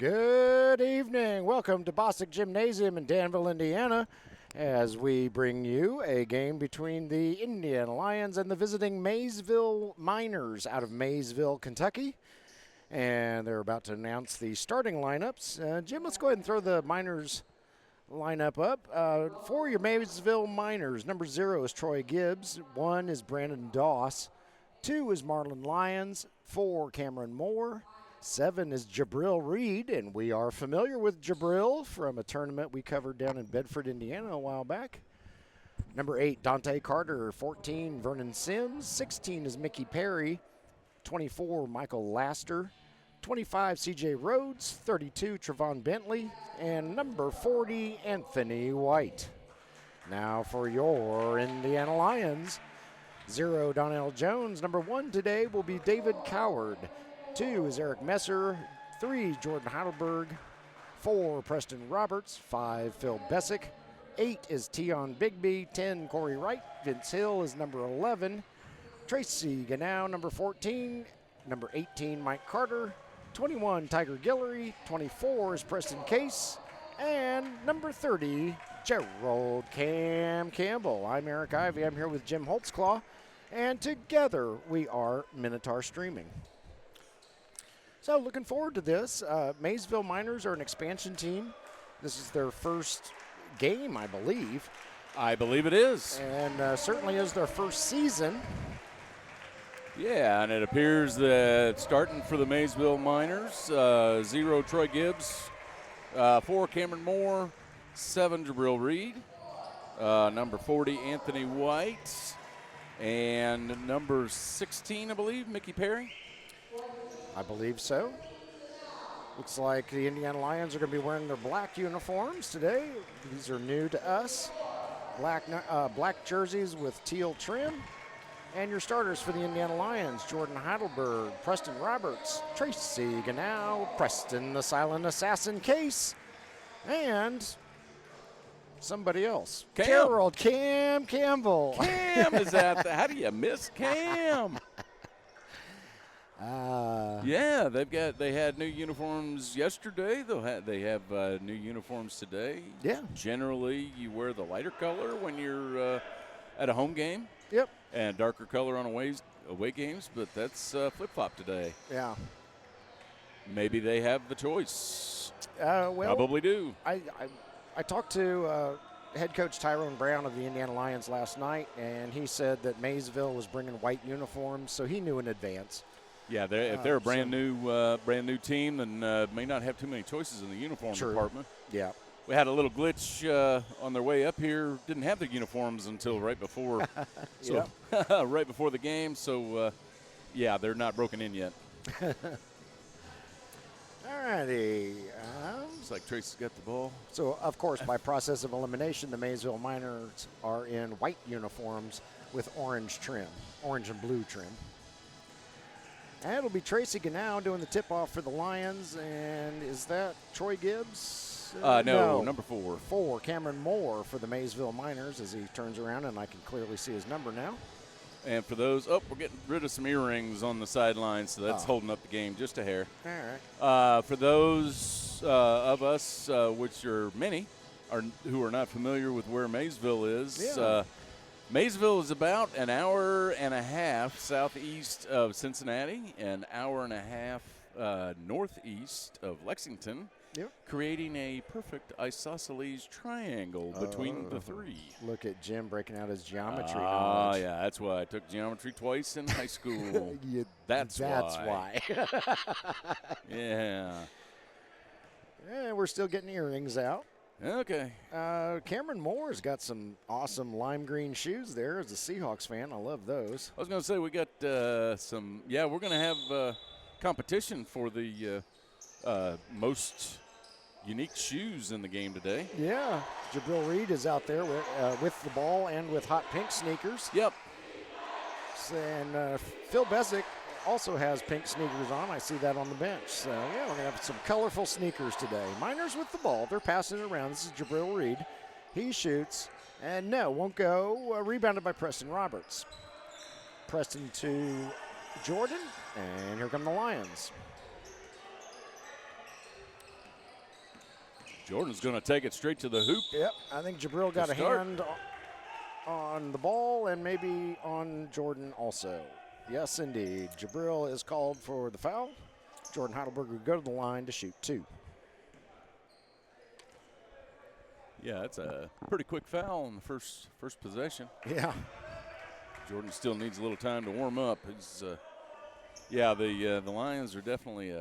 Good evening. Welcome to Bostic Gymnasium in Danville, Indiana, as we bring you a game between the Indiana Lyons and the visiting Maysville Miners out of Maysville, Kentucky. And they're about to announce the starting lineups. Jim, let's go ahead and throw the Miners lineup up. For your Maysville Miners, number 0 is Troy Gibbs. 1 is Brandon Doss. 2 is Marlon Lyons. 4, Cameron Moore. 7 is Jabril Reed, and we are familiar with Jabril from a tournament we covered down in Bedford, Indiana a while back. Number 8, Dante Carter. 14, Vernon Sims. 16 is Mickey Perry. 24, Michael Laster. 25, CJ Rhodes. 32, Trevon Bentley. And number 40, Anthony White. Now for your Indiana Lions. 0, Donnell Jones. Number 1 today will be David Coward. 2 is Eric Messer. 3, Jordan Heidelberg. 4, Preston Roberts. 5, Phil Bessick. 8 is Tion Bigby. 10, Corey Wright. Vince Hill is number 11. Tracy Ganau, number 14. Number 18, Mike Carter. 21, Tiger Guillory. 24 is Preston Case. And number 30, Gerald Cam Campbell. I'm Eric Ivey. I'm here with Jim Holtzclaw. And together we are Minotaur Streaming. So looking forward to this. Maysville Miners are an expansion team. This is their first game, I believe. I believe it is. And certainly is their first season. Yeah, and it appears that starting for the Maysville Miners, 0, Troy Gibbs, 4, Cameron Moore, 7, Jabril Reed, number 40, Anthony White, and number 16, I believe, Mickey Perry. I believe so. Looks like the Indiana Lions are going to be wearing their black uniforms today. These are new to us. Black jerseys with teal trim. And your starters for the Indiana Lions, Jordan Heidelberg, Preston Roberts, Tracy Ganau, Preston the Silent Assassin Case, and somebody else. Gerald Cam Campbell. Cam is out there. How do you miss Cam? Yeah, they had new uniforms yesterday. They have new uniforms today. Yeah. Generally, you wear the lighter color when you're at a home game. Yep. And darker color on away games, but that's flip-flop today. Yeah. Maybe they have the choice. Well, probably do. I talked to head coach Tyrone Brown of the Indiana Lions last night, and he said that Maysville was bringing white uniforms, so he knew in advance. Yeah, if they're a brand new team, then may not have too many choices in the uniform department. Yeah. We had a little glitch on their way up here. Didn't have the uniforms until right before, right before the game. So, yeah, they're not broken in yet. All righty. Looks like Tracy's got the ball. So, of course, by process of elimination, the Maysville Miners are in white uniforms with orange and blue trim. And it'll be Tracy Ganau doing the tip-off for the Lions. And is that Troy Gibbs? No, number 4. 4, Cameron Moore for the Maysville Miners as he turns around, and I can clearly see his number now. And for those, we're getting rid of some earrings on the sidelines, so that's holding up the game just a hair. All right. For those of us, which are many, who are not familiar with where Maysville is, Maysville is about an hour and a half southeast of Cincinnati, an hour and a half northeast of Lexington. Yep. Creating a perfect isosceles triangle between the three. Look at Jim breaking out his geometry knowledge. Yeah, that's why I took geometry twice in high school. That's why. Yeah. And we're still getting earrings out. Okay. Cameron Moore's got some awesome lime green shoes there. As a Seahawks fan, I love those. I was going to say we got some. Yeah, we're going to have competition for the most unique shoes in the game today. Yeah. Jabril Reed is out there with the ball and with hot pink sneakers. Yep. And Phil Bessick also has pink sneakers on. I see that on the bench. So, yeah, we're going to have some colorful sneakers today. Miners with the ball. They're passing it around. This is Jabril Reed. He shoots. And no, won't go. Rebounded by Preston Roberts. Preston to Jordan. And here come the Lions. Jordan's going to take it straight to the hoop. Yep, I think Jabril got a hand on the ball and maybe on Jordan also. Yes, indeed. Jabril is called for the foul. Jordan Heidelberg will go to the line to shoot 2. Yeah, that's a pretty quick foul on the first possession. Yeah. Jordan still needs a little time to warm up. Yeah, the Lions are definitely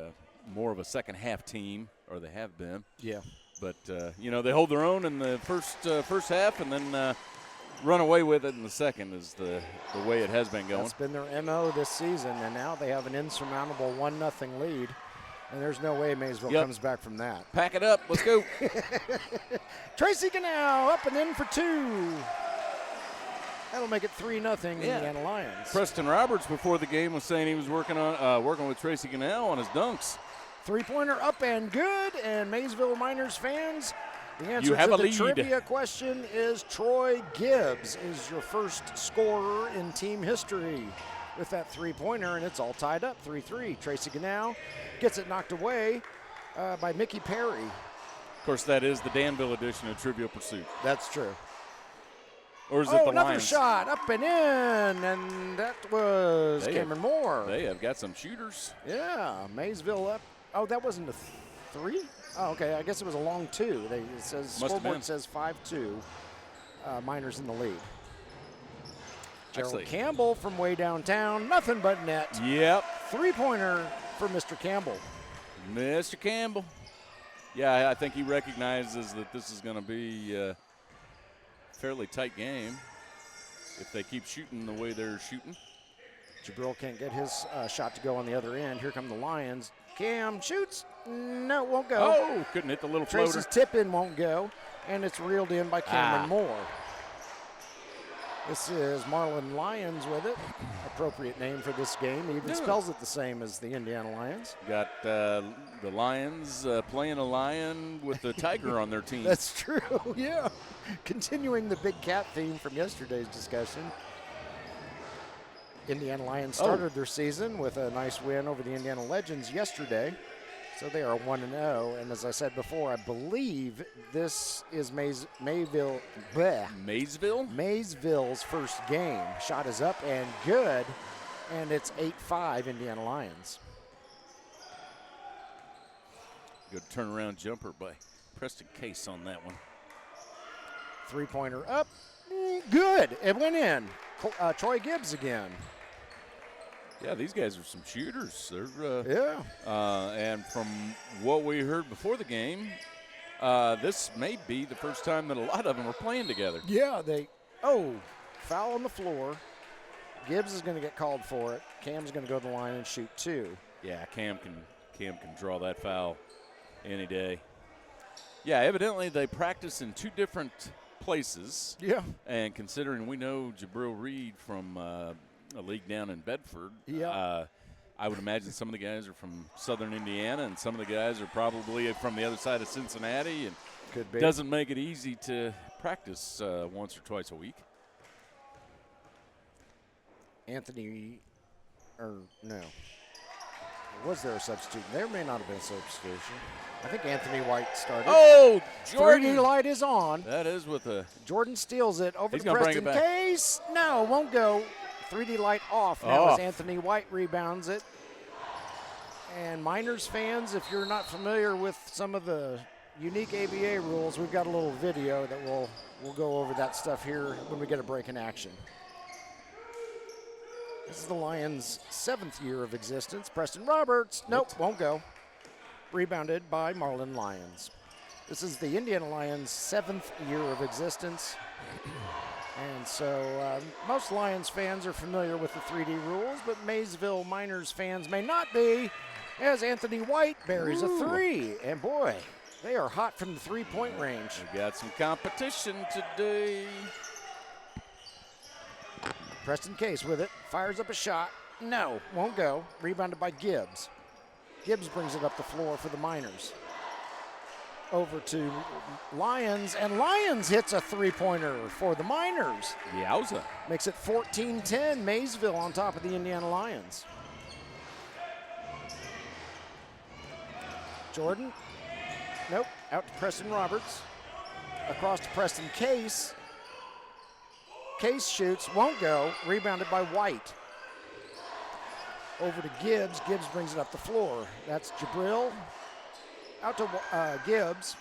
more of a second half team, or they have been. Yeah. But they hold their own in the first half, and then run away with it in the second is the way it has been going. That's been their MO this season, and now they have an insurmountable 1-0 lead, and there's no way Maysville comes back from that. Pack it up. Let's go. Tracy Ganau up and in for 2. That'll make it 3-0 Indiana Lions. Preston Roberts before the game was saying he was working with Tracy Ganau on his dunks. 3-pointer up and good, and Maysville Miners fans, the answer have to a the lead. Trivia question is Troy Gibbs is your first scorer in team history with that 3-pointer, and it's all tied up, 3-3. Tracy Ganau gets it knocked away by Mickey Perry. Of course, that is the Danville edition of Trivial Pursuit. That's true. Or is it the another Lions? shot up and in, and that was Cameron Moore. They have got some shooters. Yeah, Maysville up. Oh, that wasn't a 3? Oh, okay. I guess it was a long 2. It says scoreboard says 5-2. Miners in the lead. Gerald Campbell from way downtown. Nothing but net. Yep. 3-pointer for Mr. Campbell. Mr. Campbell. Yeah, I think he recognizes that this is going to be a fairly tight game if they keep shooting the way they're shooting. Jabril can't get his shot to go on the other end. Here come the Lions. Cam shoots. No, it won't go. Oh, couldn't hit the little floater. Tracy's tip-in won't go, and it's reeled in by Cameron Moore. This is Marlin Lyons with it. Appropriate name for this game. He even spells it the same as the Indiana Lions. Got the Lions playing a lion with the tiger on their team. That's true, yeah. Continuing the big cat theme from yesterday's discussion. Indiana Lions started their season with a nice win over the Indiana Legends yesterday. So they are 1-0, and as I said before, I believe this is Maysville's first game. Shot is up and good, and it's 8-5 Indiana Lions. Good turnaround jumper by Preston Case on that one. 3-pointer up, good. It went in. Troy Gibbs again. Yeah, these guys are some shooters. They're and from what we heard before the game, this may be the first time that a lot of them are playing together. Yeah, foul on the floor. Gibbs is going to get called for it. Cam's going to go to the line and shoot 2. Yeah, Cam can draw that foul any day. Yeah, evidently they practice in 2 different places. Yeah. And considering we know Jabril Reed from a league down in Bedford. Yeah. I would imagine some of the guys are from southern Indiana, and some of the guys are probably from the other side of Cincinnati. And could be. Doesn't make it easy to practice once or twice a week. Was there a substitute? There may not have been a substitution. I think Anthony White started. Oh, Jordan. 3D light is on. That is with a. Jordan steals it over to Preston Case. No, won't go. 3D light off now as Anthony White rebounds it. And Miners fans, if you're not familiar with some of the unique ABA rules, we've got a little video that we'll go over that stuff here when we get a break in action. This is the Lions' 7th year of existence. Preston Roberts, won't go. Rebounded by Marlin Lyons. This is the Indiana Lions' 7th year of existence. And so most Lions fans are familiar with the 3D rules, but Maysville Miners fans may not be, as Anthony White buries a 3. And boy, they are hot from the 3-point range. We got some competition today. Preston Case with it, fires up a shot. No, won't go. Rebounded by Gibbs. Gibbs brings it up the floor for the Miners. Over to Lyons, and Lyons hits a 3-pointer for the Miners. Yowza. Makes it 14-10, Maysville on top of the Indiana Lions. Jordan Nope. Out to Preston Roberts. Across to Preston Case. Case shoots, won't go. Rebounded by White. Over to Gibbs. Gibbs brings it up the floor. That's Jabril. Out to Gibbs.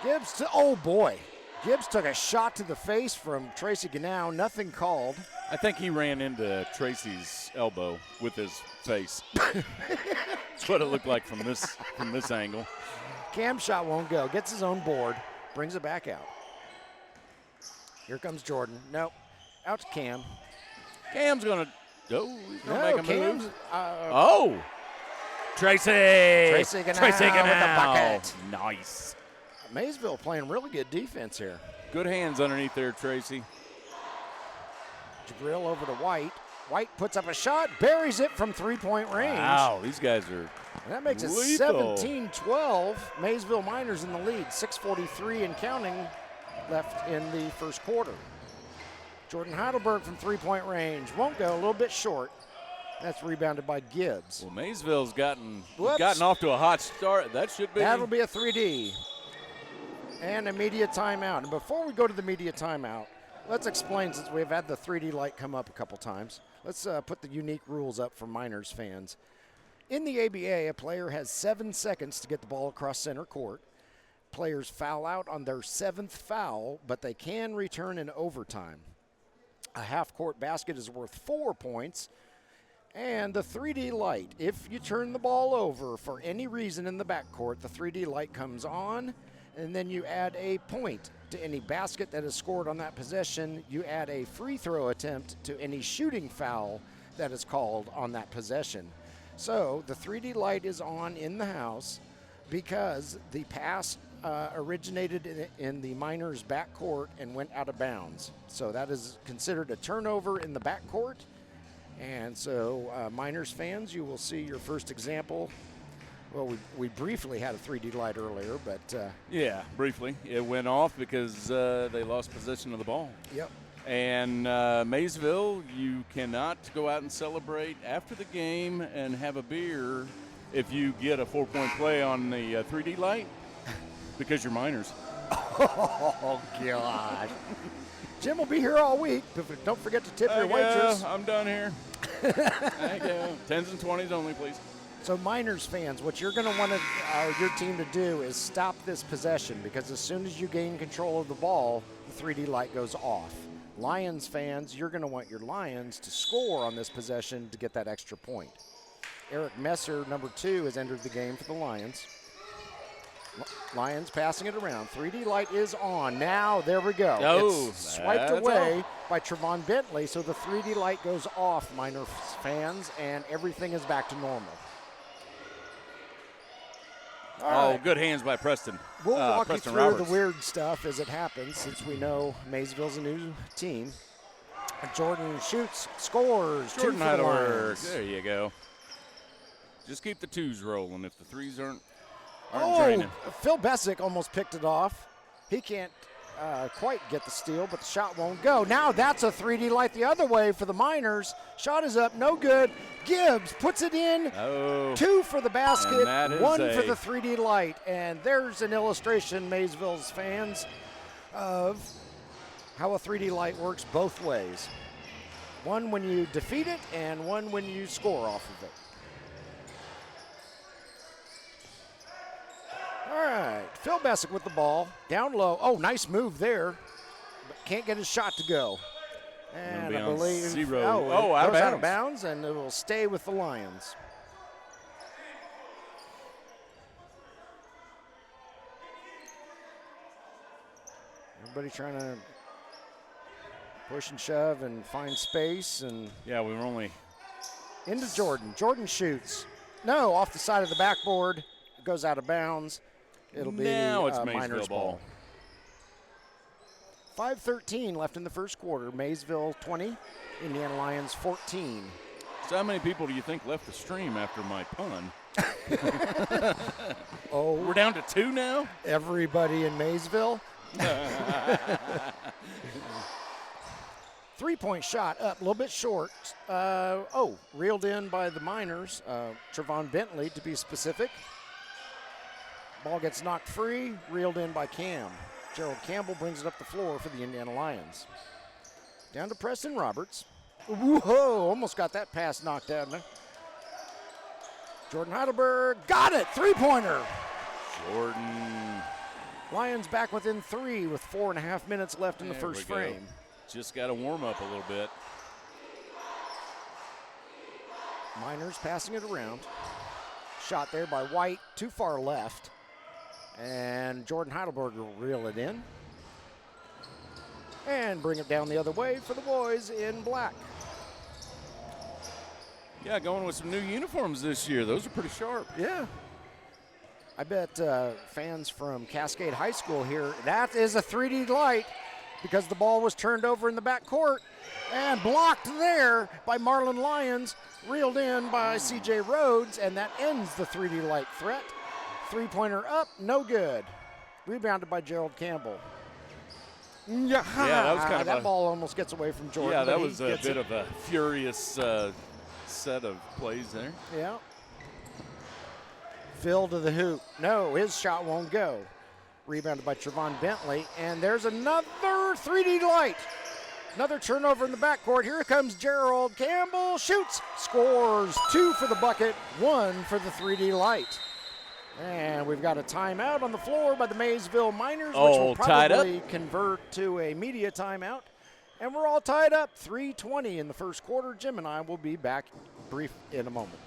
Gibbs to, oh boy. Gibbs took a shot to the face from Tracy Ganow. Nothing called. I think he ran into Tracy's elbow with his face. That's what it looked like from this angle. Cam shot won't go. Gets his own board. Brings it back out. Here comes Jordan. Nope. Out to Cam. Cam's going to he's gonna make a Cam's, move. Tracy Ganow with the bucket. Nice. Maysville playing really good defense here. Good hands underneath there, Tracy. Jabril over to White. White puts up a shot, buries it from three-point range. Wow, these guys are And that makes it lethal. 17-12. Maysville Miners in the lead. 6:43 and counting left in the first quarter. Jordan Heidelberg from three-point range. Won't go, a little bit short. That's rebounded by Gibbs. Well, Maysville's gotten Whoops. off to a hot start. That should be. That'll be a 3D. And a media timeout. And before we go to the media timeout, let's explain, since we've had the 3D light come up a couple times. Let's put the unique rules up for Miners fans. In the ABA, a player has 7 seconds to get the ball across center court. Players foul out on their 7th foul, but they can return in overtime. A half-court basket is worth 4 points. And the 3D light, if you turn the ball over for any reason in the backcourt, the 3D light comes on, and then you add a point to any basket that is scored on that possession. You add a free throw attempt to any shooting foul that is called on that possession. So the 3D light is on in the house because the pass originated in the Miners' backcourt and went out of bounds. So that is considered a turnover in the backcourt. And so, Miners fans, you will see your first example. Well, we briefly had a 3D light earlier, but Yeah, briefly. It went off because they lost possession of the ball. Yep. And Maysville, you cannot go out and celebrate after the game and have a beer if you get a 4-point play on the 3D light because you're Miners. Oh, God. Jim will be here all week. Don't forget to tip your waitress. I'm done here. Thank you. 10s and 20s only, please. So, Miners fans, what you're going to want your team to do is stop this possession, because as soon as you gain control of the ball, the 3D light goes off. Lions fans, you're going to want your Lions to score on this possession to get that extra point. Eric Messer, number 2, has entered the game for the Lions. Lions passing it around. 3D light is on. Now, there we go. Oh, it's swiped away by Trevon Bentley, so the 3D light goes off, Miners fans, and everything is back to normal. All right. Good hands by Preston. We'll walk Preston you through Roberts. the weird stuff as it happens, since we know Maysville's a new team. Jordan shoots, scores. Jordan 2 for the Heidelberg. Lions. There you go. Just keep the 2s rolling if the 3s aren't Oh, draining. Phil Bessick almost picked it off. He can't quite get the steal, but the shot won't go. Now that's a 3D light the other way for the Miners. Shot is up, no good. Gibbs puts it in. Oh. 2 for the basket, And that is 1 for a- the 3D light. And there's an illustration, Maysville's fans, of how a 3D light works both ways. One when you defeat it, and one when you score off of it. All right, Phil Bessick with the ball, down low. Oh, nice move there, but can't get his shot to go. And be I on believe, 0. oh, Out it of goes out of bounds. bounds, and it will stay with the Lions. Everybody trying to push and shove and find space, and Yeah, we were only. into Jordan. Jordan shoots. No, off the side of the backboard. It goes out of bounds. It'll be Now it's Miners Maysville ball. 5:13 left in the first quarter. Maysville 20, Indiana Lyons 14. So how many people do you think left the stream after my pun? Oh, We're down to 2 now? everybody in Maysville. 3-point shot up, a little bit short. Reeled in by the Miners. Trevon Bentley, to be specific. Ball gets knocked free, reeled in by Cam. Gerald Campbell brings it up the floor for the Indiana Lions. Down to Preston Roberts. Whoa, almost got that pass knocked out. Jordan Heidelberg got it, three-pointer. Jordan. Lions back within 3 with 4.5 minutes left in the first frame. Just got to warm up a little bit. Miners passing it around. Shot there by White, too far left. And Jordan Heidelberg will reel it in. And bring it down the other way for the boys in black. Yeah, going with some new uniforms this year. Those are pretty sharp. Yeah. I bet fans from Cascade High School here, that is a 3D light because the ball was turned over in the back court and blocked there by Marlon Lyons, reeled in by C.J. Rhodes, and that ends the 3D light threat. Three-pointer up, no good. Rebounded by Gerald Campbell. Yeah, that was kind of that ball almost gets away from Jordan. Yeah, that was a bit of a furious set of plays there. Yeah. Phil to the hoop. No, his shot won't go. Rebounded by Trevon Bentley. And there's another 3D light. Another turnover in the backcourt. Here comes Gerald Campbell. Shoots. Scores. 2 for the bucket. 1 for the 3D light. And we've got a timeout on the floor by the Maysville Miners, which will probably convert to a media timeout. And we're all tied up. 3:20 in the first quarter. Jim and I will be back brief in a moment.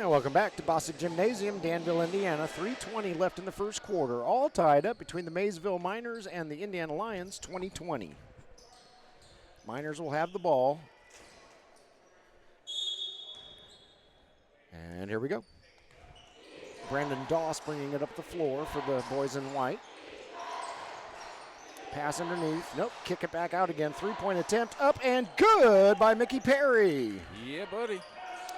Welcome back to Bossick Gymnasium, Danville, Indiana. 3:20 left in the first quarter. All tied up between the Maysville Miners and the Indiana Lions, 20-20. Miners will have the ball. And here we go. Brandon Doss bringing it up the floor for the boys in white. Pass underneath. Nope, kick it back out again. Three-point attempt up and good by Mickey Perry. Yeah, buddy.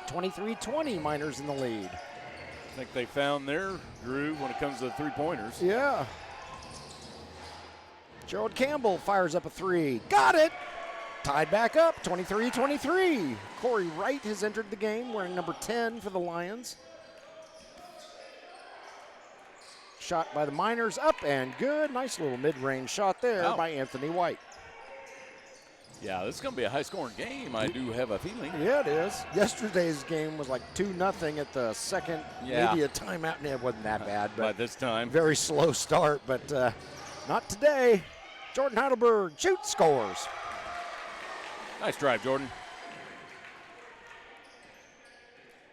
23-20, Miners in the lead. I think they found their groove when it comes to the three-pointers. Yeah. Gerald Campbell fires up a three. Got it! Tied back up, 23-23. Corey Wright has entered the game wearing number 10 for the Lions. Shot by the Miners, up and good. Nice little mid-range shot there by Anthony White. Yeah, this is going to be a high-scoring game, I do have a feeling. Yeah, it is. Yesterday's game was like 2-0 at the second media timeout, and it wasn't that bad. But by this time. Very slow start, but not today. Jordan Heidelberg shoots, scores. Nice drive, Jordan.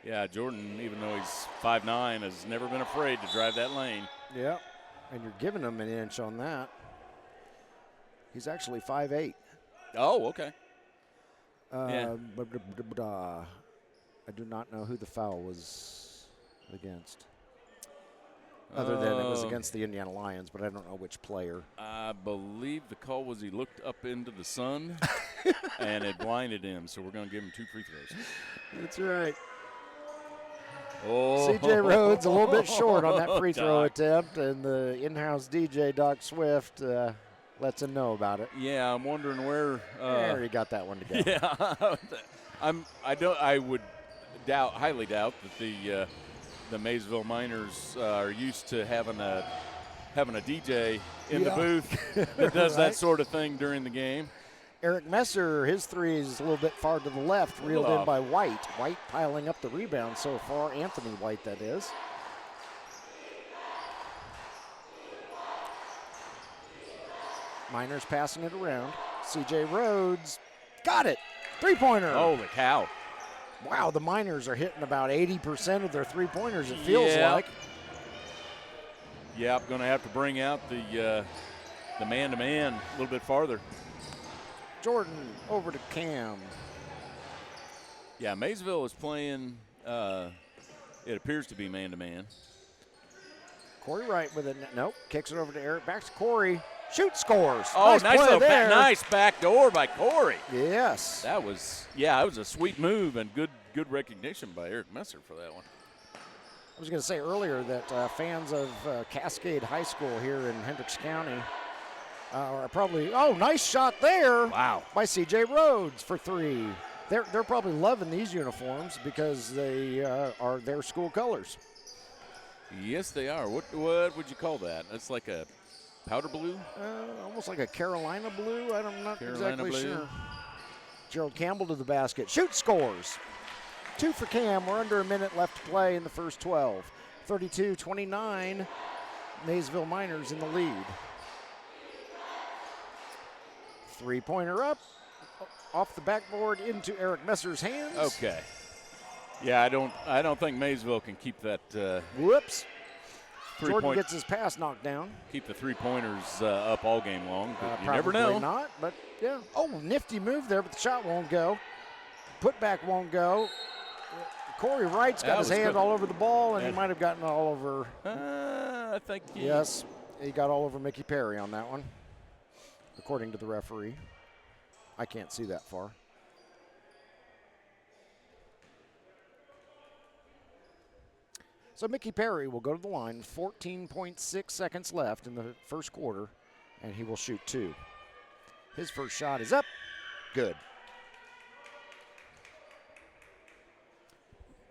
Yeah, Jordan, even though he's 5'9", has never been afraid to drive that lane. Yeah, and you're giving him an inch on that. He's actually 5'8". Oh, okay. I do not know who the foul was against. Other than it was against the Indiana Lions, but I don't know which player. I believe the call was he looked up into the sun and it blinded him, so we're going to give him 2 free throws. That's right. Oh. C.J. Rhodes a little bit short on that free throw attempt, and the in-house DJ, Doc Swift, lets him know about it. Yeah, I'm wondering where. There he got that one to go. Yeah. I would highly doubt that the Maysville Miners are used to having a DJ in the booth that does that sort of thing during the game. Eric Messer, his three is a little bit far to the left, reeled in by White. White piling up the rebound so far. Anthony White, that is. Miners passing it around. C.J. Rhodes got it. Three-pointer. Holy cow. Wow, the Miners are hitting about 80% of their three-pointers, it feels like. Yeah, I'm going to have to bring out the man-to-man a little bit farther. Jordan over to Cam. Yeah, Maysville is playing, it appears to be man-to-man. Corey Wright with it. Nope, kicks it over to Eric. Back to Corey. Shoot, scores. Oh, nice play there. Nice back door by Corey. Yes. That was a sweet move and good recognition by Eric Messer for that one. I was going to say earlier that fans of Cascade High School here in Hendricks County are probably, nice shot there. Wow. By C.J. Rhodes for three. They're probably loving these uniforms because they are their school colors. Yes, they are. What would you call that? That's like a powder blue? Almost like a Carolina blue. I'm not Carolina exactly blue. sure. Gerald Campbell to the basket. Shoot, scores. 2 for Cam. We're under a minute left to play in the first 12. 32-29. Maysville Miners in the lead. Three-pointer up. Off the backboard into Eric Messer's hands. Okay. Yeah, I don't think Maysville can keep that. Whoops. Jordan gets his pass knocked down. Keep the three-pointers up all game long, but you never Probably know. not, but yeah. Oh, nifty move there, but the shot won't go. Putback won't go. Corey Wright's got his hand all over the ball, and he might have gotten all over. I think yes, he got all over Mickey Perry on that one, according to the referee. I can't see that far. So Mickey Perry will go to the line, 14.6 seconds left in the first quarter, and he will shoot two. His first shot is up. Good.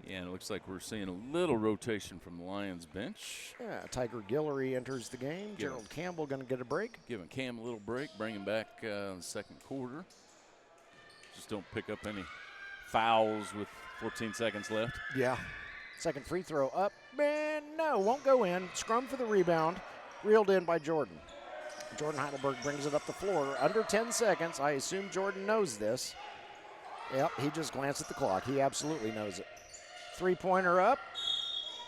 Yeah, and it looks like we're seeing a little rotation from the Lions bench. Yeah, Tiger Guillory enters the game. Gerald Campbell going to get a break. Giving Cam a little break, bring him back in the second quarter. Just don't pick up any fouls with 14 seconds left. Yeah. Second free throw up. Man, no, won't go in. Scrum for the rebound. Reeled in by Jordan. Jordan Heidelberg brings it up the floor. Under 10 seconds. I assume Jordan knows this. Yep, he just glanced at the clock. He absolutely knows it. Three-pointer up.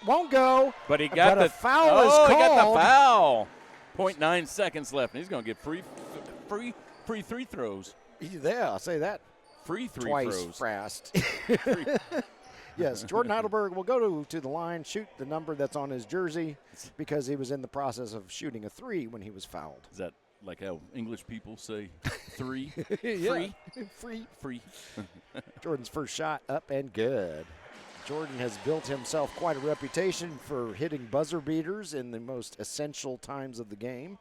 Won't go. But he got the foul is called. He got the foul. 0.9 seconds left, and he's going to get free free throws. Yeah, I'll say that. Free three twice throws. Fast. Yes, Jordan Heidelberg will go to the line, shoot the number that's on his jersey because he was in the process of shooting a three when he was fouled. Is that like how English people say three? Yeah. Free. Jordan's first shot up and good. Jordan has built himself quite a reputation for hitting buzzer beaters in the most essential times of the game.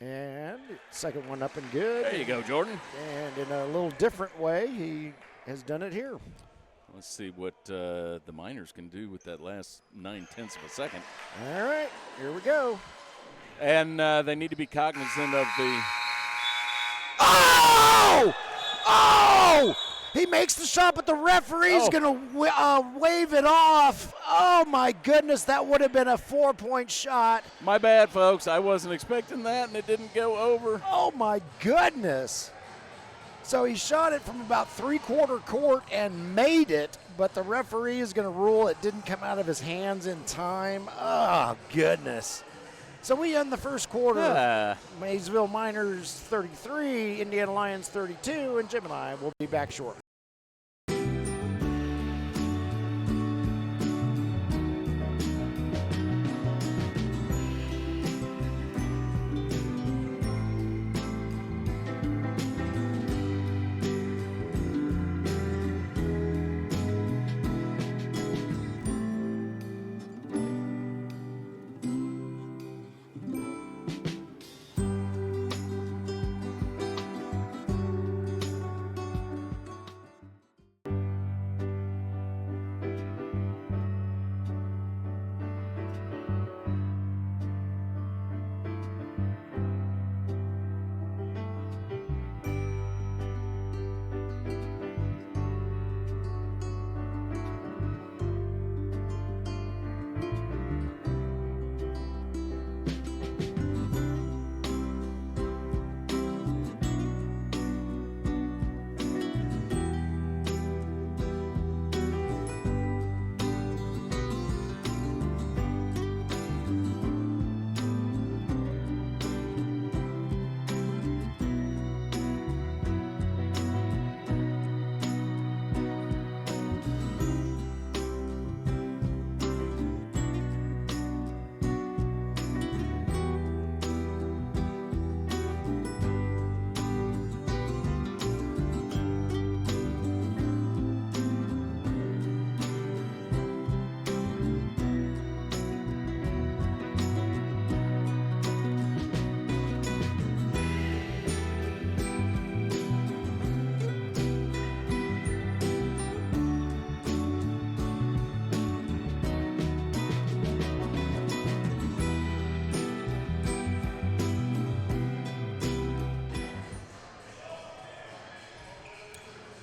And second one up and good. There you go, Jordan. And in a little different way, he has done it here. Let's see what the Miners can do with that last 9/10 of a second. All right, here we go. And they need to be cognizant of the. Oh! Oh! He makes the shot, but the referee's going to wave it off. Oh, my goodness, that would have been a 4-point shot. My bad, folks. I wasn't expecting that, and it didn't go over. Oh, my goodness. So he shot it from about three-quarter court and made it, but the referee is going to rule it didn't come out of his hands in time. Oh, goodness. So we end the first quarter. Maysville Miners 33, Indiana Lyons 32, and Jim and I will be back shortly.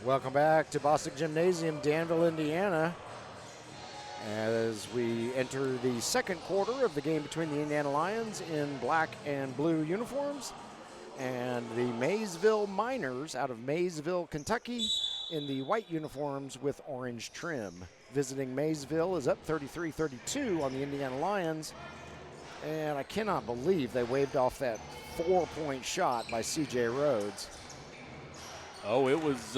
Welcome back to Bostic Gymnasium, Danville, Indiana, as we enter the second quarter of the game between the Indiana Lions in black and blue uniforms and the Maysville Miners out of Maysville, Kentucky in the white uniforms with orange trim. Visiting Maysville is up 33-32 on the Indiana Lions, and I cannot believe they waved off that 4-point shot by C.J. Rhodes. Oh, it was,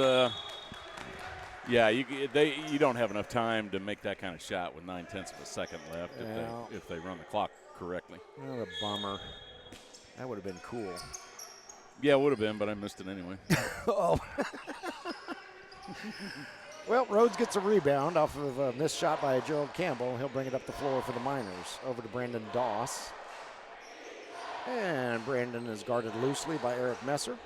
yeah, you don't have enough time to make that kind of shot with 9/10 of a second left if they run the clock correctly. What a bummer. That would have been cool. Yeah, it would have been, but I missed it anyway. Oh. Well, Rhodes gets a rebound off of a missed shot by Gerald Campbell. He'll bring it up the floor for the Miners. Over to Brandon Doss. And Brandon is guarded loosely by Eric Messer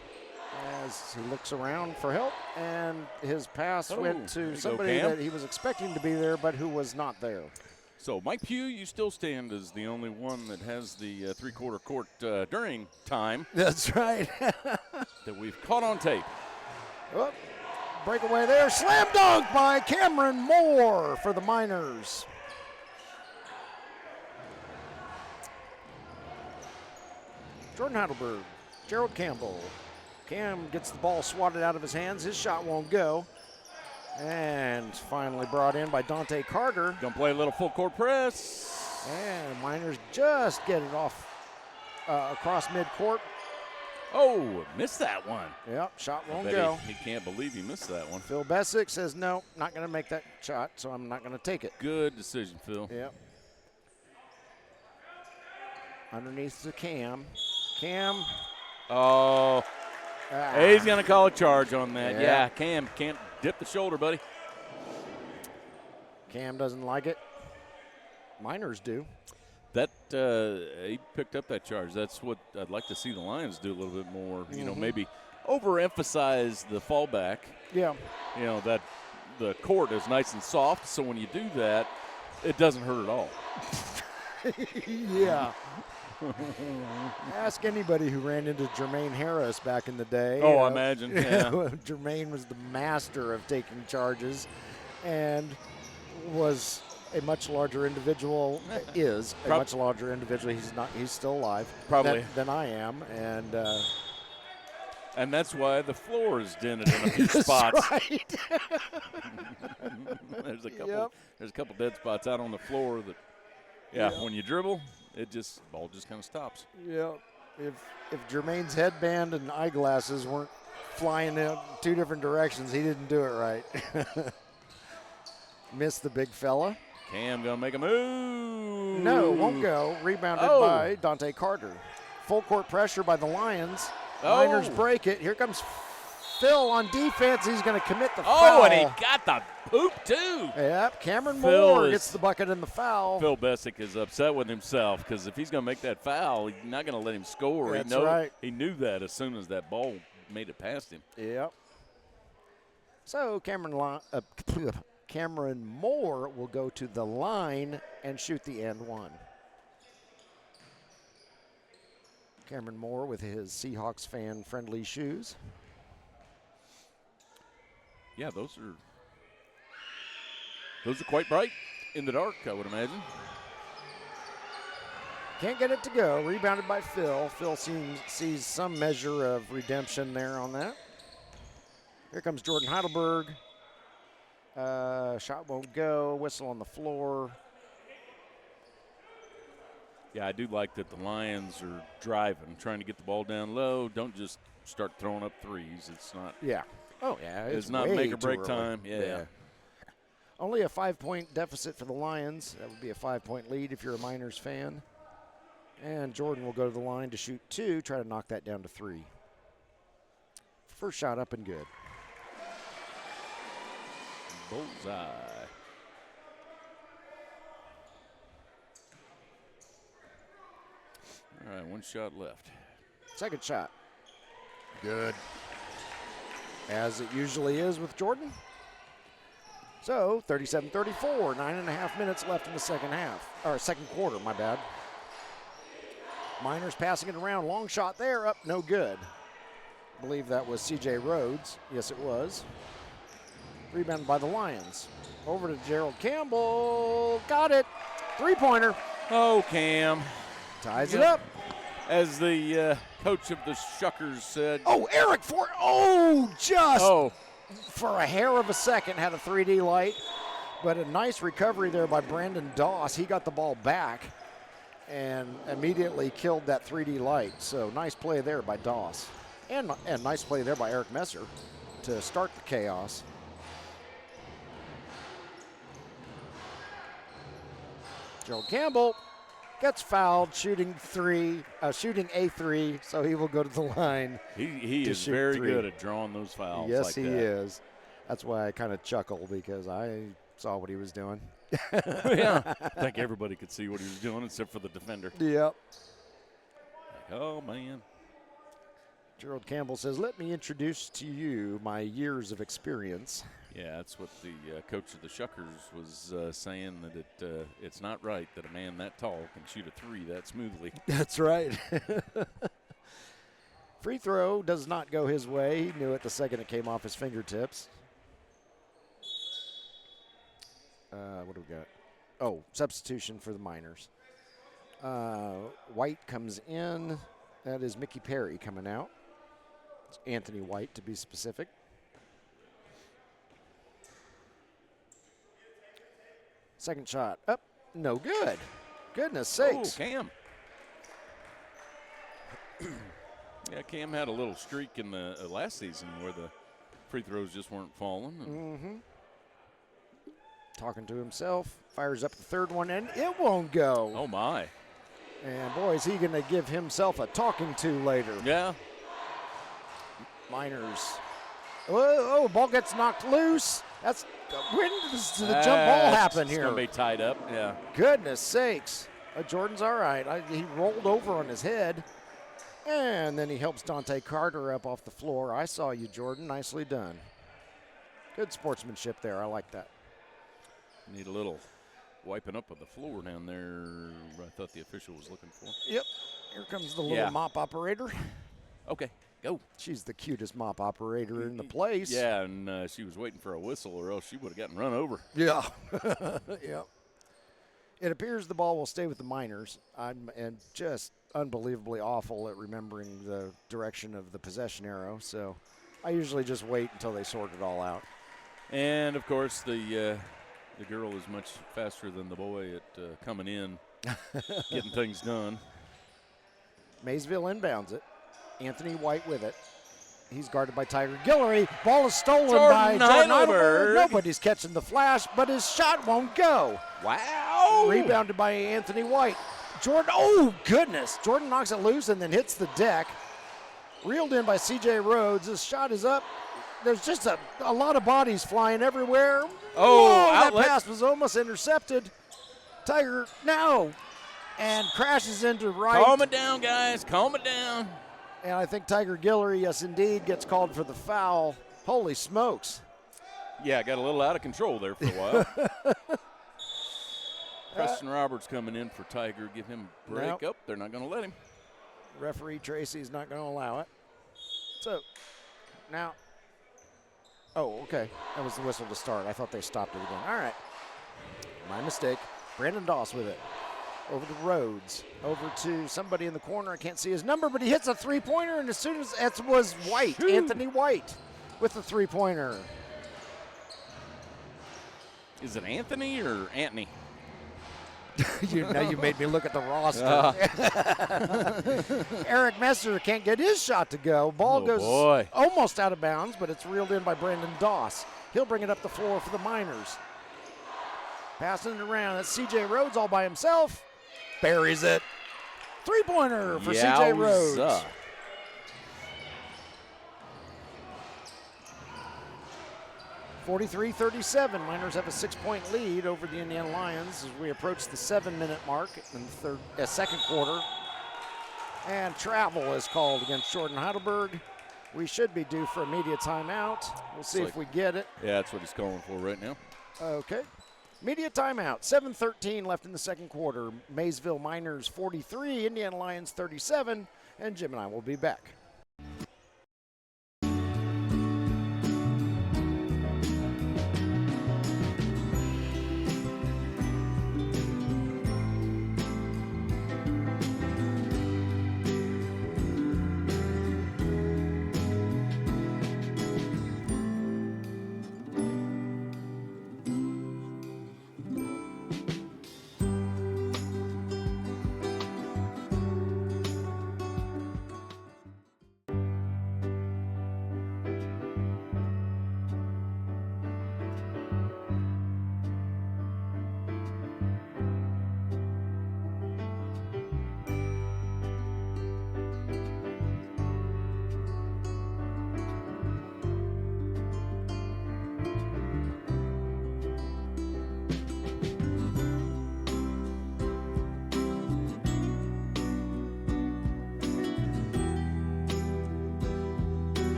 as he looks around for help. And his pass went to somebody that he was expecting to be there, but who was not there. So, Mike Pugh, you still stand as the only one that has the three-quarter court during time. That's right. That we've caught on tape. Oh, breakaway there. Slam dunk by Cameron Moore for the Miners. Jordan Heidelberg, Gerald Campbell. Cam gets the ball swatted out of his hands. His shot won't go. And finally brought in by Dante Carter. Gonna play a little full court press. And Miners just get it off across midcourt. Oh, missed that one. Yep, shot won't go. He can't believe he missed that one. Phil Bessick says, no, not going to make that shot, so I'm not going to take it. Good decision, Phil. Yep. Underneath the Cam. Cam. Oh, he's going to call a charge on that. Yeah, Cam can't dip the shoulder, buddy. Cam doesn't like it. Miners do. That he picked up that charge. That's what I'd like to see the Lions do a little bit more. You know, maybe overemphasize the fallback. Yeah. You know, that the court is nice and soft, so when you do that, it doesn't hurt at all. Yeah. Ask anybody who ran into Jermaine Harris back in the day. Oh, I imagine. Yeah. Jermaine was the master of taking charges and was a much larger individual, much larger individual. He's still alive. Probably. Than I am. And that's why the floor is dented in a few spots. Right. There's a couple dead spots out on the floor that when you dribble, ball just kind of stops. Yeah. If Jermaine's headband and eyeglasses weren't flying in two different directions, he didn't do it right. Missed the big fella. Cam gonna make a move. No, won't go. Rebounded by Dante Carter. Full court pressure by the Lions. Miners break it. Here comes Phil on defense. He's going to commit the foul. Oh, and he got the poop too. Yep, Cameron Moore gets the bucket and the foul. Phil Bessick is upset with himself because if he's going to make that foul, he's not going to let him score. That's right. He knew that as soon as that ball made it past him. Yep. So Cameron Moore will go to the line and shoot the and one. Cameron Moore with his Seahawks fan-friendly shoes. Yeah, those are quite bright in the dark, I would imagine. Can't get it to go. Rebounded by Phil. Phil sees some measure of redemption there on that. Here comes Jordan Heidelberg. Shot won't go. Whistle on the floor. Yeah, I do like that the Lions are driving, trying to get the ball down low. Don't just start throwing up threes. It's not. Yeah. Oh, yeah. It's not make or break time. Yeah. Only a 5-point deficit for the Lions. That would be a 5-point lead if you're a Miners fan. And Jordan will go to the line to shoot 2, try to knock that down to 3. First shot up and good. Bullseye. All right, one shot left. Second shot. Good. As it usually is with Jordan. So, 37-34, 9.5 minutes left in the second quarter, my bad. Miners passing it around, long shot there, up, no good. I believe that was C.J. Rhodes. Yes, it was. Rebounded by the Lions. Over to Gerald Campbell. Got it. Three-pointer. Oh, Cam. Ties it up. As the coach of the Shuckers said. Oh, Eric for for a hair of a second had a 3D light, but a nice recovery there by Brandon Doss. He got the ball back and immediately killed that 3D light. So nice play there by Doss. And nice play there by Eric Messer to start the chaos. Gerald Campbell gets fouled, shooting a three, so he will go to the line. He is very good at drawing those fouls. Yes, like he that. is. That's why I kind of chuckle, because I saw what he was doing. Yeah, I think everybody could see what he was doing except for the defender. Yep. Like, oh, man. Gerald Campbell says, let me introduce to you my years of experience. Yeah, that's what the coach of the Shuckers was saying, that it's not right that a man that tall can shoot a three that smoothly. That's right. Free throw does not go his way. He knew it the second it came off his fingertips. What do we got? Oh, substitution for the Miners. White comes in. That is Mickey Perry coming out. It's Anthony White, to be specific. Second shot up, no good. Goodness sakes. Oh, Cam. Yeah, Cam had a little streak in the last season where the free throws just weren't falling. Talking to himself, fires up the third one, and it won't go. Oh, my. And, boy, is he going to give himself a talking to later. Yeah. Miners. Oh, ball gets knocked loose. When does the jump ball happen here? It's going to be tied up, yeah. Goodness sakes. Jordan's all right. He rolled over on his head, and then he helps Dante Carter up off the floor. I saw you, Jordan. Nicely done. Good sportsmanship there. I like that. Need a little wiping up of the floor down there. I thought the official was looking for. Yep. Here comes the little mop operator. Okay, go. She's the cutest mop operator in the place. Yeah, and she was waiting for a whistle, or else she would have gotten run over. Yeah. Yep. It appears the ball will stay with the Miners. I'm just unbelievably awful at remembering the direction of the possession arrow, so I usually just wait until they sort it all out. And, of course, the girl is much faster than the boy at coming in, getting things done. Maysville inbounds it. Anthony White with it. He's guarded by Tiger Guillory. Ball is stolen by Jordan Heidelberg. Nobody's catching the flash, but his shot won't go. Wow. Rebounded by Anthony White. Jordan, oh, goodness. Jordan knocks it loose and then hits the deck. Reeled in by C.J. Rhodes. His shot is up. There's just a lot of bodies flying everywhere. Oh, whoa, outlet. That pass was almost intercepted. Tiger now and crashes into right. Calm it down, guys. Calm it down. And I think Tiger Guillory, yes, indeed, gets called for the foul. Holy smokes. Yeah, got a little out of control there for a while. Preston Roberts coming in for Tiger. Give him a break. Nope. Oh, they're not going to let him. Referee Tracy's not going to allow it. So, now. Oh, okay. That was the whistle to start. I thought they stopped it again. All right. My mistake. Brandon Doss with it. Over to Rhodes. Over to somebody in the corner. I can't see his number, but he hits a three-pointer, and as soon as it was White, Anthony White, with the three-pointer. Is it Anthony or Antony? Now you made me look at the roster. Eric Messer can't get his shot to go. Ball goes almost out of bounds, but it's reeled in by Brandon Doss. He'll bring it up the floor for the Miners. Passing it around. That's C.J. Rhodes all by himself. Buries it. Three-pointer for C.J. Rhodes. 43-37. Miners have a 6-point lead over the Indiana Lions as we approach the 7-minute mark in the second quarter. And travel is called against Jordan Heidelberg. We should be due for a media timeout. We'll see if we get it. Yeah, that's what he's calling for right now. Okay. Media timeout. 7:13 left in the second quarter. Maysville Miners 43, Indiana Lyons 37, and Jim and I will be back.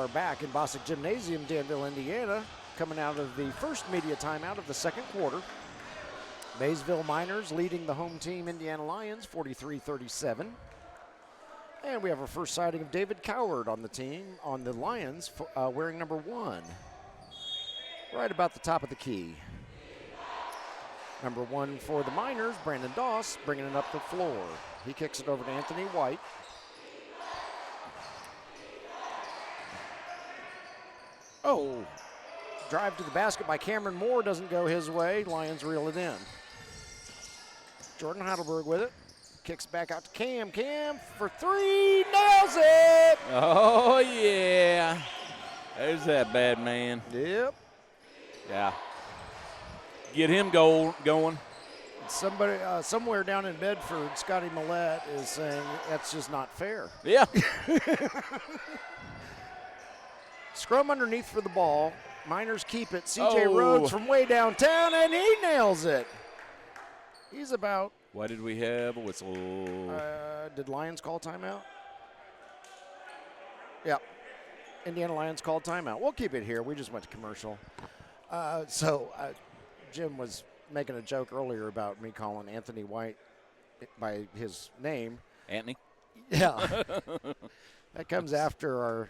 are back in Bostic Gymnasium, Danville, Indiana, coming out of the first media timeout of the second quarter. Maysville Miners leading the home team, Indiana Lyons, 43-37. And we have our first sighting of David Coward on the team, on the Lions, wearing number 1. Right about the top of the key. Number 1 for the Miners, Brandon Doss, bringing it up the floor. He kicks it over to Anthony White. Oh, drive to the basket by Cameron Moore doesn't go his way. Lions reel it in. Jordan Heidelberg with it. Kicks back out to Cam. Cam for 3, nails it! Oh, yeah. There's that bad man. Yep. Yeah. Get him going. Somebody, somewhere down in Bedford, Scotty Millette is saying that's just not fair. Yeah. Scrum underneath for the ball. Miners keep it. C.J. Rhodes from way downtown, and he nails it. He's about. Why did we have a whistle? Did Lions call timeout? Yep. Indiana Lions called timeout. We'll keep it here. We just went to commercial. Jim was making a joke earlier about me calling Anthony White by his name. Anthony? Yeah. That comes after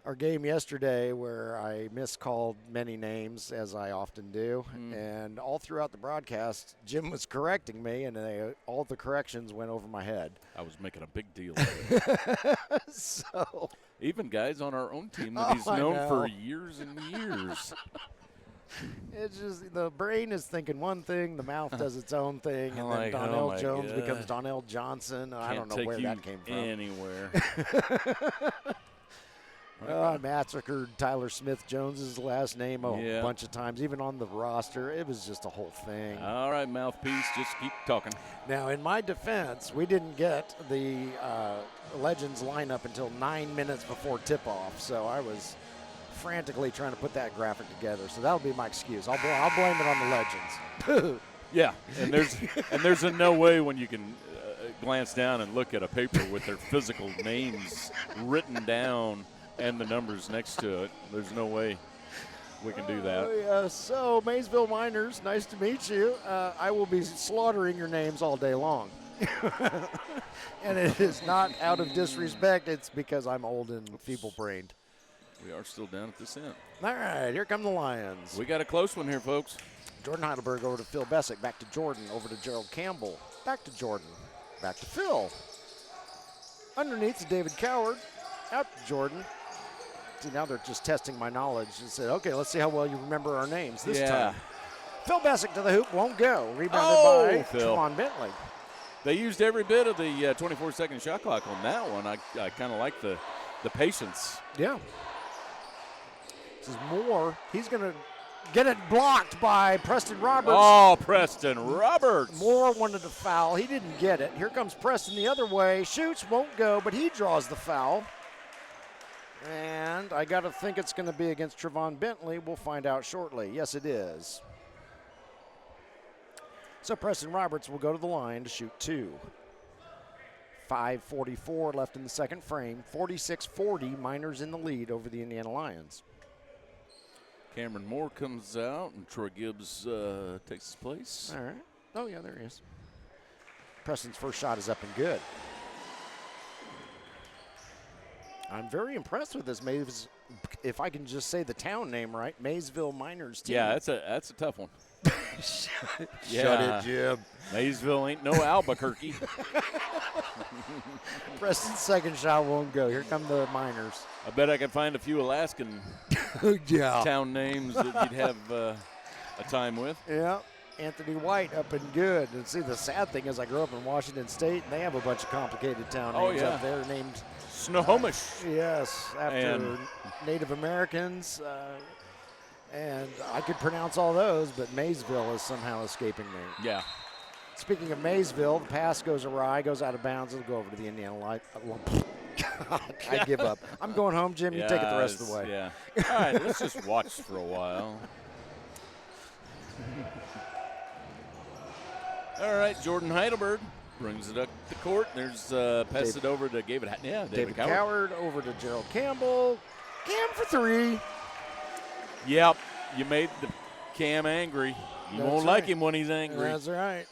our game yesterday where I miscalled many names, as I often do. And all throughout the broadcast, Jim was correcting me, and all the corrections went over my head. I was making a big deal of it. So, even guys on our own team that he's known for years and years. It's just the brain is thinking one thing, the mouth does its own thing, and then Like, Donnell oh Jones God. becomes Donnell Johnson. I don't know where that came from. Anywhere. I massacred Tyler Smith Jones's last name a bunch of times, even on the roster. It was just a whole thing. All right, mouthpiece, just keep talking. Now, in my defense, we didn't get the Legends lineup until 9 minutes before tip-off, so I was frantically trying to put that graphic together. So that'll be my excuse. I'll blame it on the Legends. Yeah, and there's no way when you can glance down and look at a paper with their physical names written down and the numbers next to it. There's no way we can do that. Yeah. So, Maysville Miners, nice to meet you. I will be slaughtering your names all day long. And it is not out of disrespect. It's because I'm old and feeble-brained. We are still down at this end. All right, here come the Lions. We got a close one here, folks. Jordan Heidelberg over to Phil Bessick. Back to Jordan. Over to Gerald Campbell. Back to Jordan. Back to Phil. Underneath to David Coward. Out to Jordan. See, now they're just testing my knowledge and said, okay, let's see how well you remember our names this time. Phil Bessick to the hoop, won't go. Rebounded by Trevon Bentley. They used every bit of the 24-second shot clock on that one. I kind of like the patience. Yeah. This is Moore. He's going to get it blocked by Preston Roberts. Oh, Preston Roberts. Moore wanted to foul. He didn't get it. Here comes Preston the other way. Shoots, won't go, but he draws the foul. And I got to think it's going to be against Trevon Bentley. We'll find out shortly. Yes, it is. So Preston Roberts will go to the line to shoot 2. 5:44 left in the second frame. 46-40, Miners in the lead over the Indiana Lions. Cameron Moore comes out, and Troy Gibbs takes his place. All right. Oh, yeah, there he is. Preston's first shot is up and good. I'm very impressed with this if I can just say the town name right, Maysville Miners team. Yeah, that's a tough one. Shut it, Jim. Maysville ain't no Albuquerque. Preston's second shot won't go. Here come the Miners. I bet I could find a few Alaskan town names that you'd have a time with. Yeah. Anthony White up and good. And see, the sad thing is I grew up in Washington State, and they have a bunch of complicated town names up there named Snohomish. Yes, after Native Americans. And I could pronounce all those, but Maysville is somehow escaping me. Yeah. Speaking of Maysville, the pass goes awry, goes out of bounds. It'll go over to the Indiana Lions. God, I give up. I'm going home, Jim. You take it the rest of the way. Yeah. All right, let's just watch for a while. All right, Jordan Heidelberg Brings it up the court. There's pass it over to David Coward. Coward over to Gerald Campbell. Cam for 3. Yep, you made the Cam angry. You won't like him when he's angry. That's right.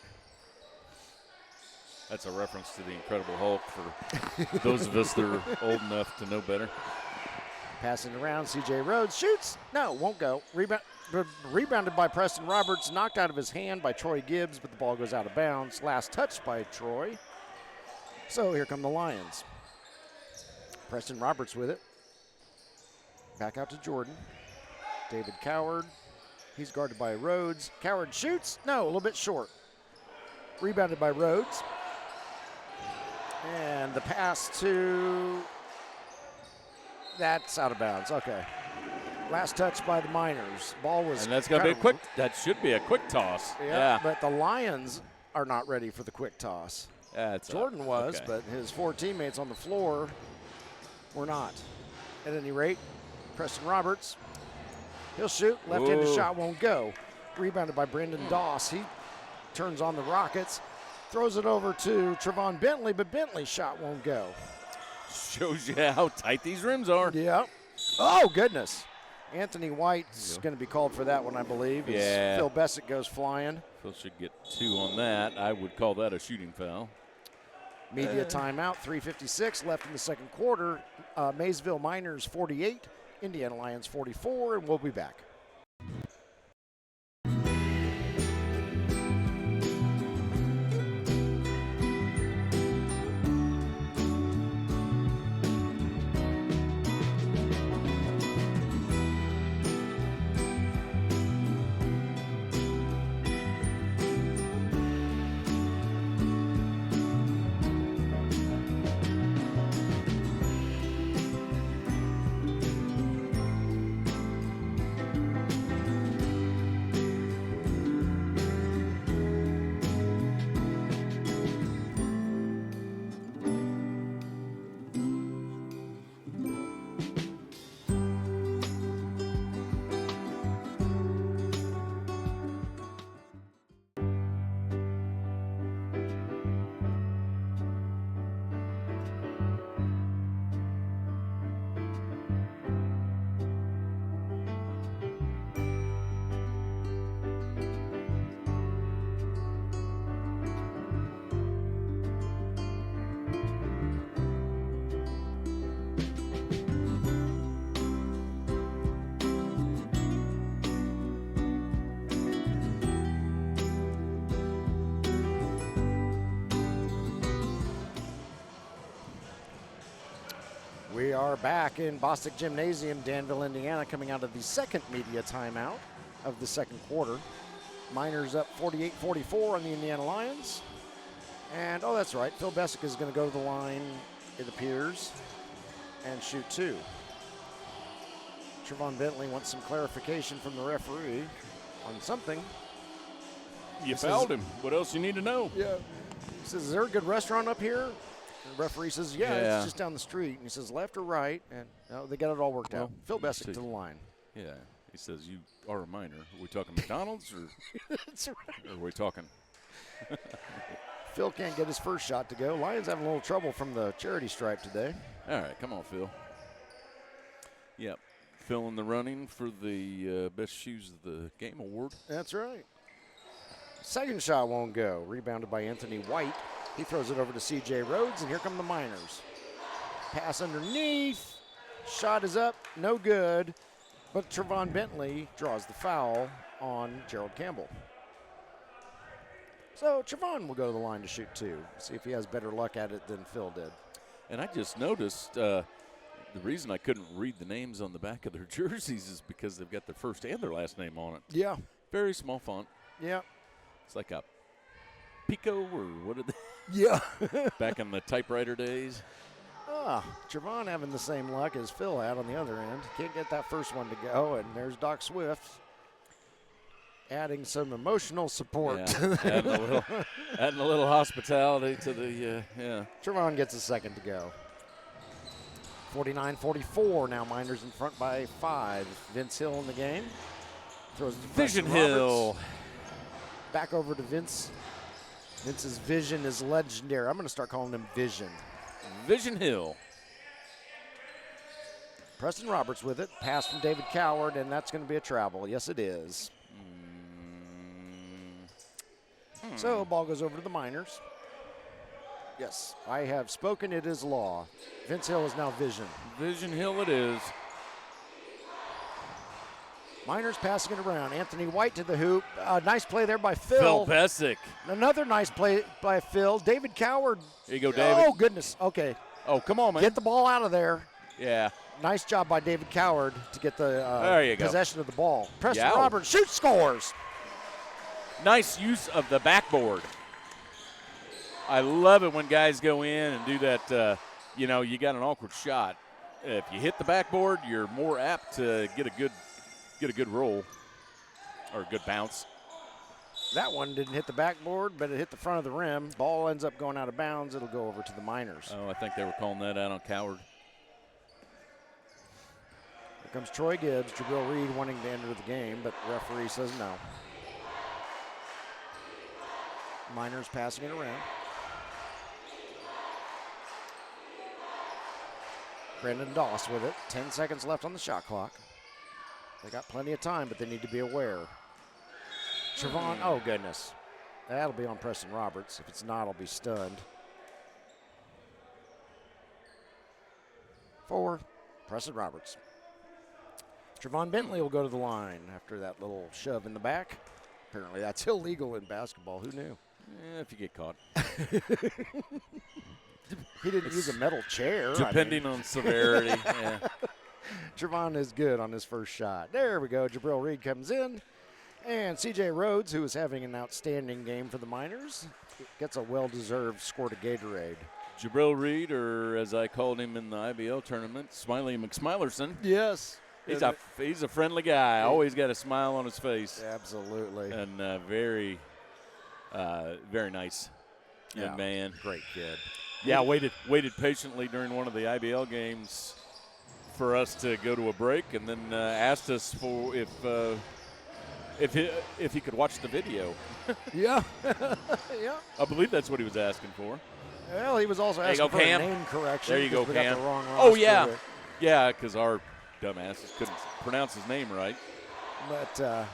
That's a reference to the Incredible Hulk for those of us that are old enough to know better. Passing around, C.J. Rhodes shoots. No, won't go. Rebounded by Preston Roberts, knocked out of his hand by Troy Gibbs, but the ball goes out of bounds. Last touch by Troy. So here come the Lions. Preston Roberts with it. Back out to Jordan. David Coward. He's guarded by Rhodes. Coward shoots. No, a little bit short. Rebounded by Rhodes. And the pass to... That's out of bounds. Okay. Last touch by the Miners. Ball was. And that's going to be a quick. That should be a quick toss. Yeah. But the Lions are not ready for the quick toss. That's Jordan was, but his 4 teammates on the floor were not. At any rate, Preston Roberts. He'll shoot. Left-handed shot won't go. Rebounded by Brendan Doss. He turns on the Rockets. Throws it over to Trevon Bentley, but Bentley's shot won't go. Shows you how tight these rims are. Yeah. Oh, goodness. Anthony White's going to be called for that one, I believe. Yeah. Phil Bessick goes flying. Phil should get 2 on that. I would call that a shooting foul. Media timeout, 3:56 left in the second quarter. Maysville Miners 48, Indiana Lyons 44, and we'll be back. We are back in Bostic Gymnasium, Danville, Indiana, coming out of the second media timeout of the second quarter. Miners up 48-44 on the Indiana Lions. And, oh, that's right, Phil Bessick is going to go to the line, it appears, and shoot 2. Trevon Bentley wants some clarification from the referee on something. You fouled him. What else you need to know? Yeah. He says, is there a good restaurant up here? And the referee says, yeah, it's just down the street. And he says, left or right? And no, they got it all worked out. Phil Bessick to the line. Yeah. He says, you are a minor. Are we talking McDonald's or, That's right. or are we talking? Phil can't get his first shot to go. Lions having a little trouble from the charity stripe today. All right, come on, Phil. Yep. Phil in the running for the Best Shoes of the Game award. That's right. Second shot won't go. Rebounded by Anthony White. He throws it over to C.J. Rhodes, and here come the Miners. Pass underneath. Shot is up. No good. But Trevon Bentley draws the foul on Gerald Campbell. So Trevon will go to the line to shoot 2. See if he has better luck at it than Phil did. And I just noticed the reason I couldn't read the names on the back of their jerseys is because they've got their first and their last name on it. Yeah. Very small font. Yeah. It's like a Pico or what did they? Yeah. Back in the typewriter days. Trevon having the same luck as Phil had on the other end. Can't get that first one to go, and there's Doc Swift adding some emotional support. Yeah, adding a little hospitality to the, Trevon gets a second to go. 49-44 now. Miners in front by 5. Vince Hill in the game. Throws it to Vision Preston Hill. Roberts. Back over to Vince. Vince's vision is legendary. I'm going to start calling him Vision. Vision Hill. Preston Roberts with it. Pass from David Coward, and that's going to be a travel. Yes, it is. So ball goes over to the Miners. Yes, I have spoken. It is law. Vince Hill is now Vision. Vision Hill it is. Miners passing it around. Anthony White to the hoop. Nice play there by Phil Bessick. Another nice play by Phil. David Coward. Here you go, David. Oh, goodness. Okay. Oh, come on, man. Get the ball out of there. Yeah. Nice job by David Coward to get the there you go. possession of the ball. Preston Yow. Roberts shoots, scores. Nice use of the backboard. I love it when guys go in and do that. You got an awkward shot. If you hit the backboard, you're more apt to get a good roll or a good bounce. That one didn't hit the backboard, but it hit the front of the rim. Ball ends up going out of bounds. It'll go over to the Miners. Oh, I think they were calling that out on Coward. Here comes Troy Gibbs. Jabril Reed wanting to enter the game, but the referee says no. Miners passing it around. Brandon Doss with it. 10 seconds left on the shot clock. They got plenty of time, but they need to be aware. Trevon, oh goodness. That'll be on Preston Roberts. If it's not, I'll be stunned. 4, Preston Roberts. Trevon Bentley will go to the line after that little shove in the back. Apparently that's illegal in basketball. Who knew? Yeah, if you get caught. He didn't use a metal chair. Depending on severity. Yeah. Trevon is good on his first shot. There we go. Jabril Reed comes in. And C.J. Rhodes, who is having an outstanding game for the Miners, gets a well-deserved score to Gatorade. Jabril Reed, or as I called him in the IBL tournament, Smiley McSmilerson. Yes. He's a friendly guy. Always got a smile on his face. Absolutely. And very nice young man. Great kid. Yeah, waited patiently during one of the IBL games for us to go to a break, and then asked us for if he could watch the video. Yeah. Yeah. I believe that's what he was asking for. Well, he was also asking for a name correction. There you go, we Cam. got the wrong Oh, roster yeah. there. Yeah, because our dumbasses couldn't pronounce his name right. But,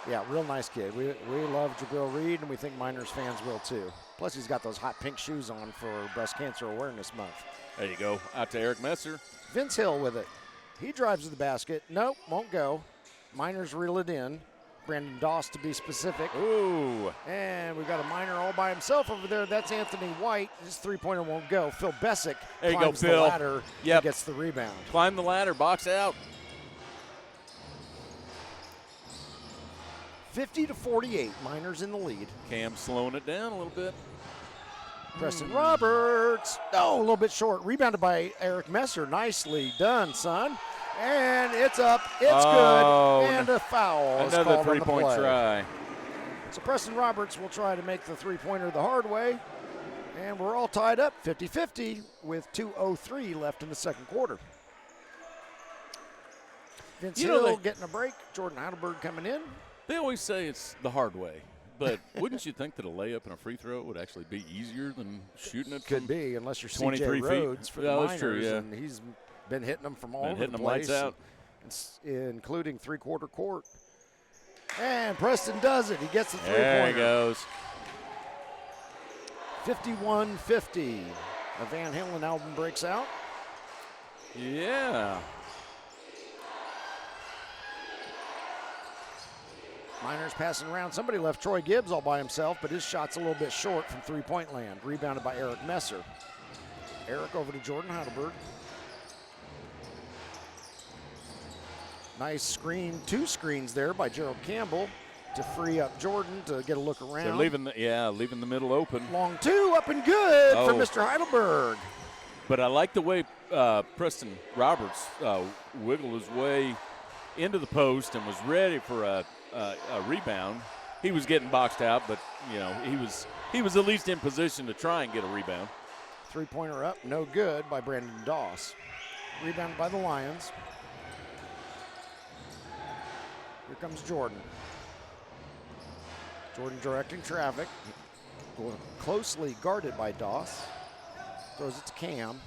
yeah, real nice kid. We love Jabril Reed, and we think Miners fans will too. Plus, he's got those hot pink shoes on for Breast Cancer Awareness Month. There you go. Out to Eric Messer. Vince Hill with it. He drives to the basket. Nope, won't go. Miners reel it in. Brandon Doss to be specific. Ooh. And we've got a Miner all by himself over there. That's Anthony White. His three-pointer won't go. Phil Bessick there you climbs go, Phil. the ladder and gets the rebound. Climb the ladder, box out. 50-48, Miners in the lead. Cam slowing it down a little bit. Preston Roberts. Oh, a little bit short. Rebounded by Eric Messer. Nicely done, son. And it's up. It's good. And a foul. Another three-point try. So Preston Roberts will try to make the three-pointer the hard way. And we're all tied up 50-50 with 2:03 left in the second quarter. Vince Hill getting a break. Jordan Heidelberg coming in. They always say it's the hard way. But wouldn't you think that a layup and a free throw would actually be easier than shooting it? Could be, unless you're 23 C.J. Rhodes for the Miners. That's true, yeah. And he's been hitting them from all over the place. Lights out. Including three-quarter court. And Preston does it. He gets the three-pointer. There he goes. 51-50. A Van Halen album breaks out. Yeah. Miners passing around. Somebody left Troy Gibbs all by himself, but his shot's a little bit short from three-point land. Rebounded by Eric Messer. Eric over to Jordan Heidelberg. Nice screen, two screens there by Gerald Campbell to free up Jordan to get a look around. They're leaving the middle open. Long two, up and good for Mr. Heidelberg. But I like the way Preston Roberts wiggled his way into the post and was ready for a rebound. He was getting boxed out, but he was at least in position to try and get a rebound. Three-pointer up, no good by Brandon Doss. Rebounded by the Lions. Here comes Jordan. Jordan directing traffic. closely guarded by Doss. Throws it to Cam.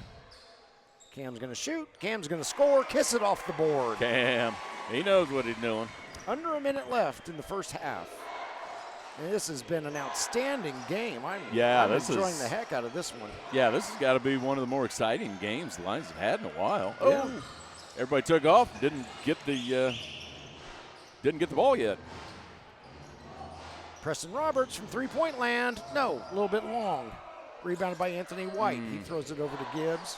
Cam's going to shoot. Cam's going to score. Kiss it off the board. Cam, he knows what he's doing. Under a minute left in the first half. And this has been an outstanding game. I'm enjoying the heck out of this one. Yeah, this has got to be one of the more exciting games the Lions have had in a while. Yeah. Oh, everybody took off. Didn't get the ball yet. Preston Roberts from three-point land. No, a little bit long. Rebounded by Anthony White. He throws it over to Gibbs,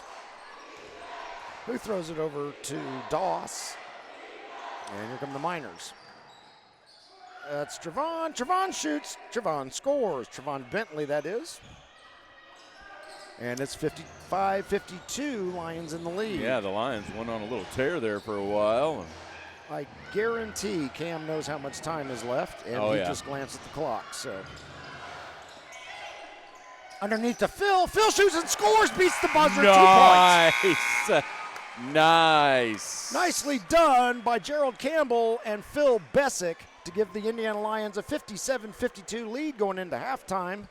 who throws it over to Doss. And here come the Miners. That's Trevon. Trevon shoots. Trevon scores. Trevon Bentley, that is. And it's 55-52, Lions in the lead. Yeah, the Lions went on a little tear there for a while. I guarantee Cam knows how much time is left, and he just glanced at the clock. So underneath to Phil. Phil shoots and scores, beats the buzzer. Nice. 2 points. Nice. Nicely done by Gerald Campbell and Phil Bessick to give the Indiana Lions a 57-52 lead going into halftime.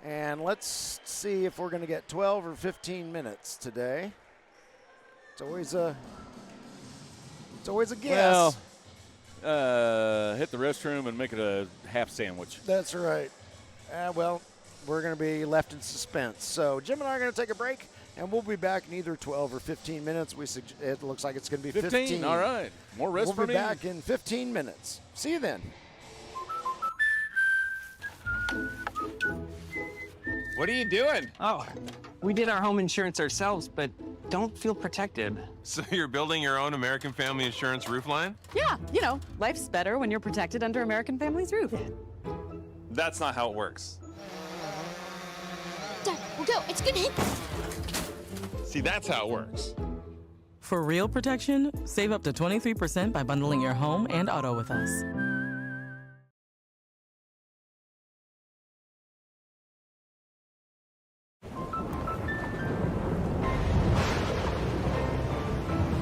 And let's see if we're going to get 12 or 15 minutes today. It's always a guess. Well, hit the restroom and make it a half sandwich. That's right. Well, we're going to be left in suspense. So Jim and I are going to take a break, and we'll be back in either 12 or 15 minutes. It looks like it's going to be 15. All right. More rest for me. We'll be back in 15 minutes. See you then. What are you doing? Oh, we did our home insurance ourselves, but don't feel protected. So you're building your own American Family Insurance roof line? Yeah, you know, life's better when you're protected under American Family's roof. That's not how it works. Dad, we'll go. It's gonna hit. See, that's how it works. For real protection, save up to 23% by bundling your home and auto with us.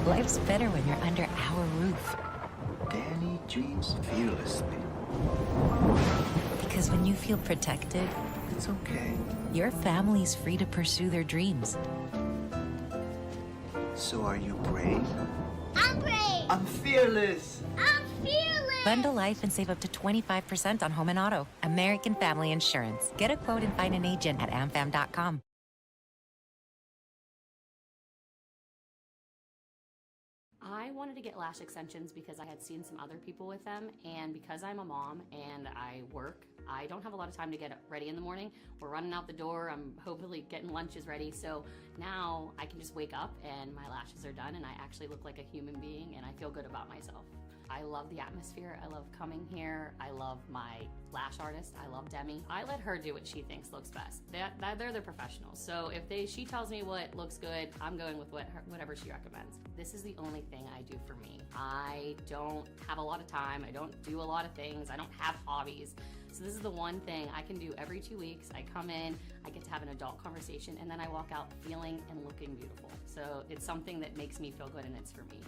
Life's better when you're under our roof. Danny dreams fearlessly. Because when you feel protected, It's okay. your family's free to pursue their dreams. So are you brave? I'm brave. I'm fearless. I'm fearless. Bundle life and save up to 25% on home and auto. American Family Insurance. Get a quote and find an agent at amfam.com. I wanted to get lash extensions because I had seen some other people with them, and because I'm a mom and I work, I don't have a lot of time to get ready in the morning. We're running out the door, I'm hopefully getting lunches ready, so now I can just wake up and my lashes are done and I actually look like a human being and I feel good about myself. I love the atmosphere, I love coming here, I love my lash artist, I love Demi. I let her do what she thinks looks best. They're the professionals, so if she tells me what looks good, I'm going with whatever she recommends. This is the only thing I do for me. I don't have a lot of time, I don't do a lot of things, I don't have hobbies. So this is the one thing I can do every 2 weeks. I come in, I get to have an adult conversation, and then I walk out feeling and looking beautiful. So it's something that makes me feel good and it's for me.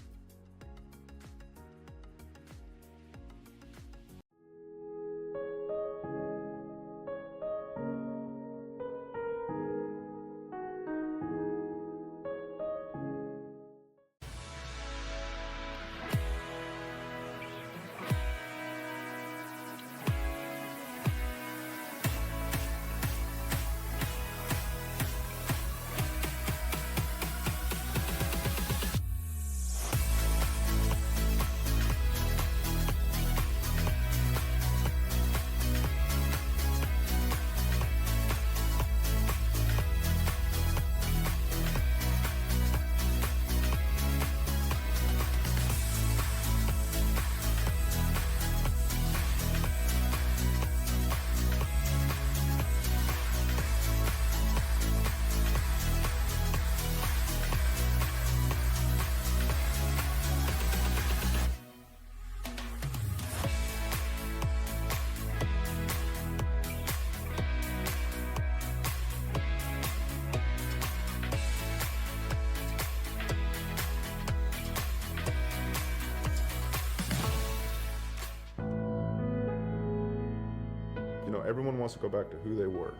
everyone wants to go back to who they were.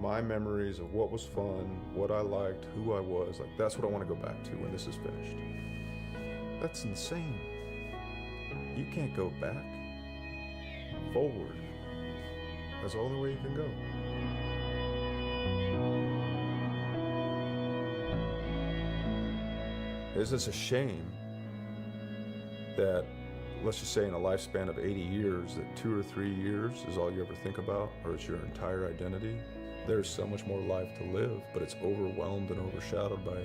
My memories of what was fun, what I liked, who I was, like that's what I want to go back to when this is finished. That's insane. You can't go back. Forward. That's the only way you can go. It's just a shame that, let's just say in a lifespan of 80 years, that 2 or 3 years is all you ever think about, or it's your entire identity. There's so much more life to live, but it's overwhelmed and overshadowed by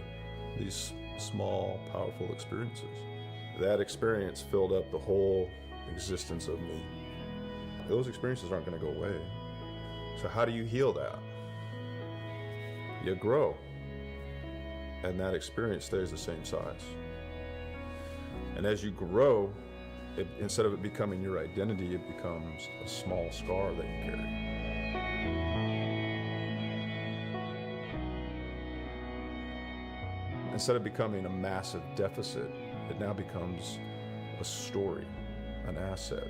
these small, powerful experiences. That experience filled up the whole existence of me. Those experiences aren't going to go away. So how do you heal that? You grow, and that experience stays the same size. And as you grow, instead of it becoming your identity, it becomes a small scar that you carry. Instead of becoming a massive deficit, it now becomes a story, an asset,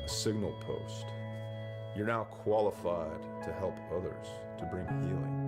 a signal post. You're now qualified to help others, to bring healing.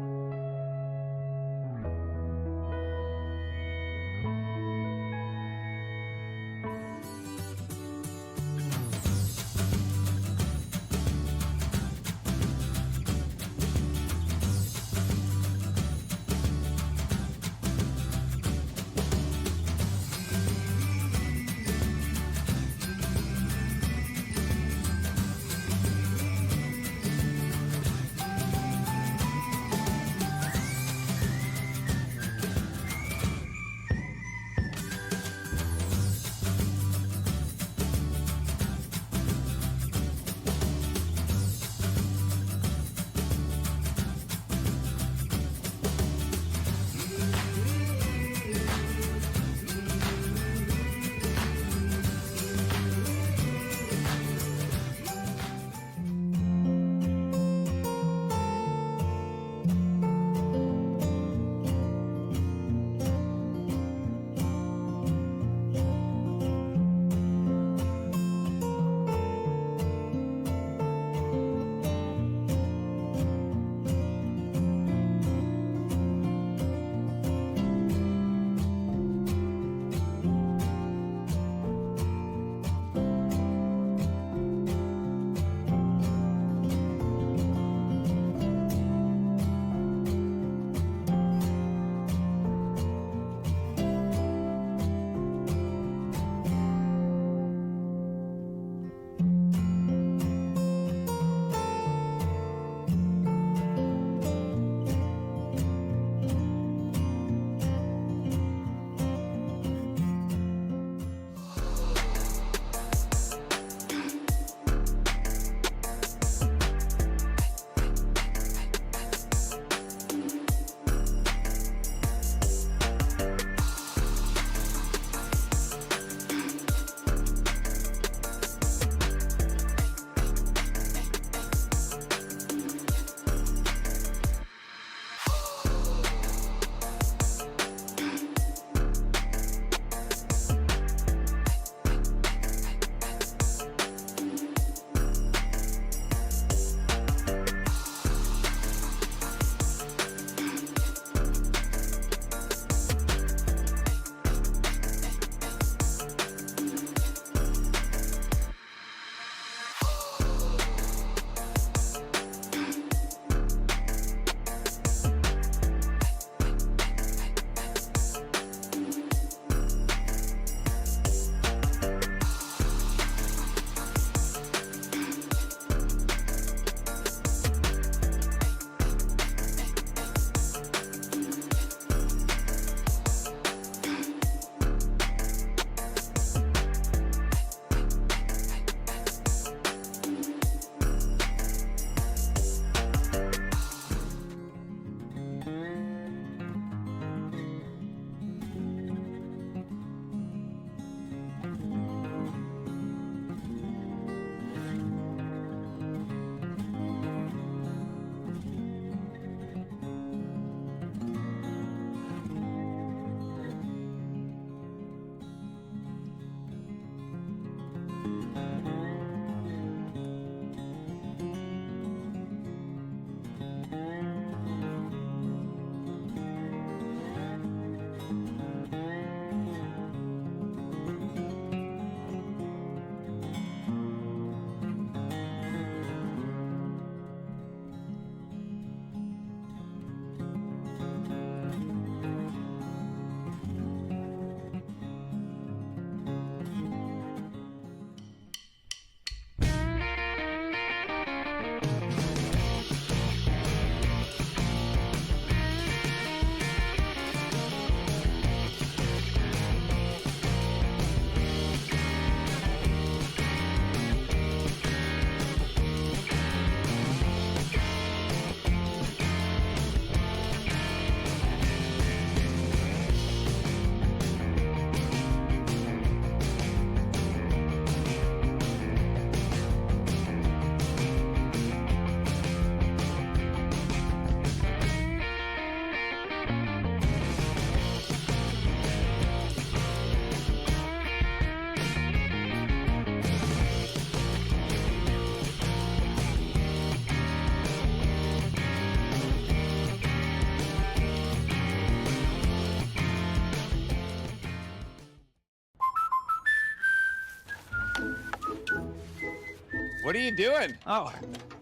What are you doing? Oh,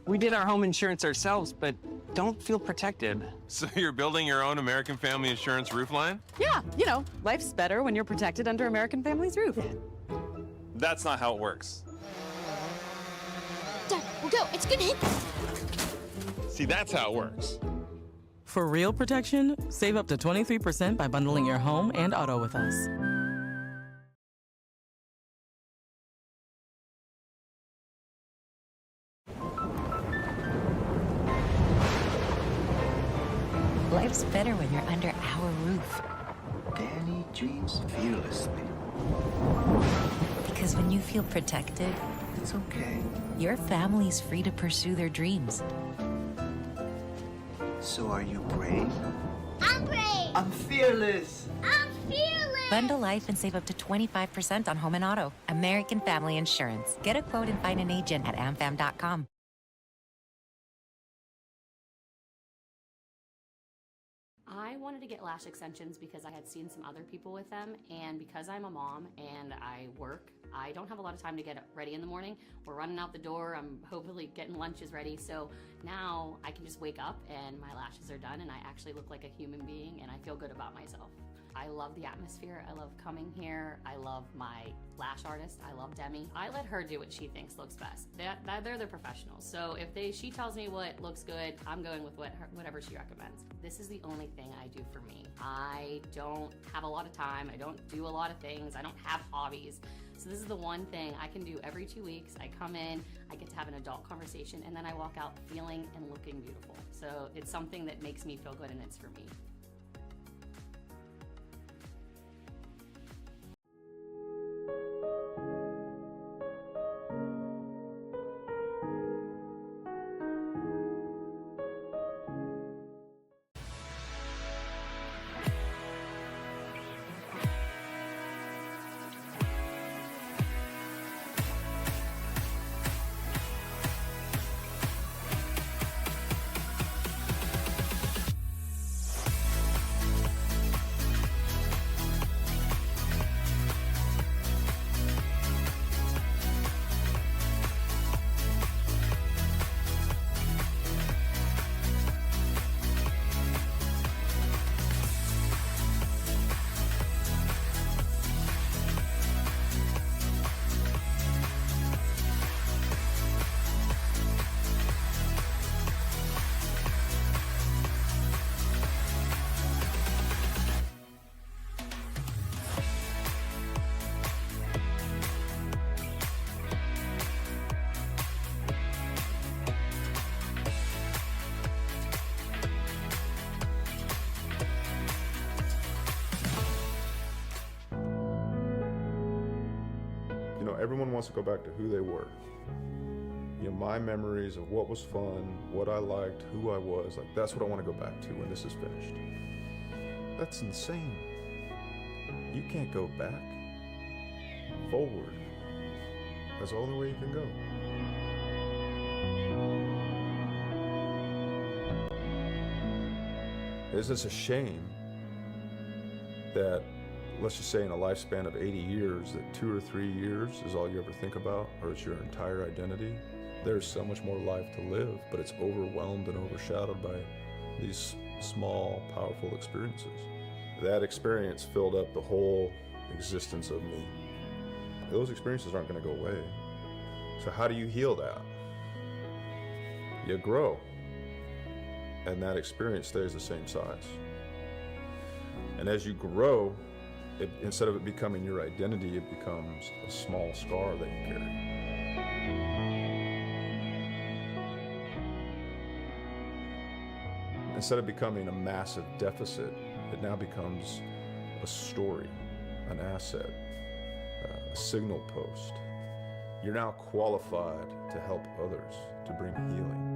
we did our home insurance ourselves, but don't feel protected. So you're building your own American Family Insurance roof line? Yeah, you know, life's better when you're protected under American Family's roof. That's not how it works. Dad, we'll go. It's gonna hit. See, that's how it works. For real protection, save up to 23% by bundling your home and auto with us. Life's better when you're under our roof. Danny dreams fearlessly. Because when you feel protected, It's okay. your family's free to pursue their dreams. So are you brave? I'm brave. I'm fearless. I'm fearless. Bundle life and save up to 25% on home and auto. American Family Insurance. Get a quote and find an agent at amfam.com. I wanted to get lash extensions because I had seen some other people with them, and because I'm a mom and I work, I don't have a lot of time to get ready in the morning. We're running out the door, I'm hopefully getting lunches ready, so now I can just wake up and my lashes are done and I actually look like a human being and I feel good about myself. I love the atmosphere, I love coming here, I love my lash artist, I love Demi. I let her do what she thinks looks best. They're the professionals, so if she tells me what looks good, I'm going with whatever she recommends. This is the only thing I do for me. I don't have a lot of time, I don't do a lot of things, I don't have hobbies. So this is the one thing I can do every 2 weeks. I come in, I get to have an adult conversation, and then I walk out feeling and looking beautiful. So it's something that makes me feel good, and it's for me. You know, everyone wants to go back to who they were. You know, my memories of what was fun, what I liked, who I was, like that's what I want to go back to when this is finished. That's insane. You can't go back. Forward. That's the only way you can go. It's just a shame that, let's just say in a lifespan of 80 years, that 2 or 3 years is all you ever think about, or it's your entire identity. There's so much more life to live, but it's overwhelmed and overshadowed by these small, powerful experiences. That experience filled up the whole existence of me. Those experiences aren't going to go away. So how do you heal that? You grow, and that experience stays the same size. And as you grow, instead of it becoming your identity, it becomes a small scar that you carry. Instead of becoming a massive deficit, it now becomes a story, an asset, a signal post. You're now qualified to help others, to bring healing.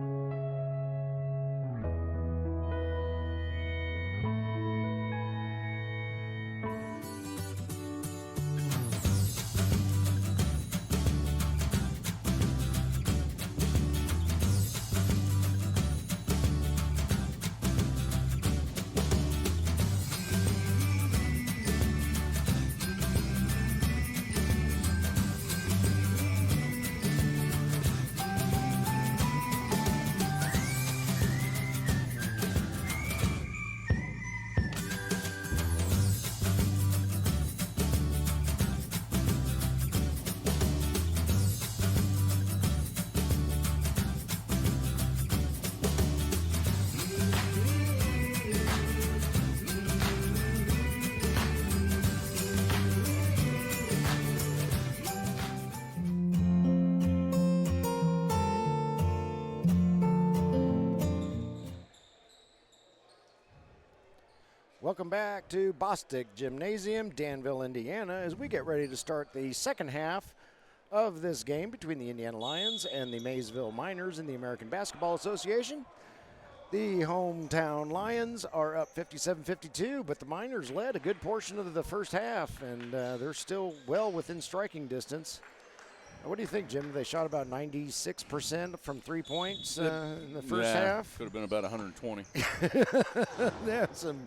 Welcome back to Bostic Gymnasium, Danville, Indiana, as we get ready to start the second half of this game between the Indiana Lions and the Maysville Miners in the American Basketball Association. The hometown Lions are up 57-52, but the Miners led a good portion of the first half, and they're still well within striking distance. What do you think, Jim? They shot about 96% from 3 points in the first half. Could have been about 120. They have some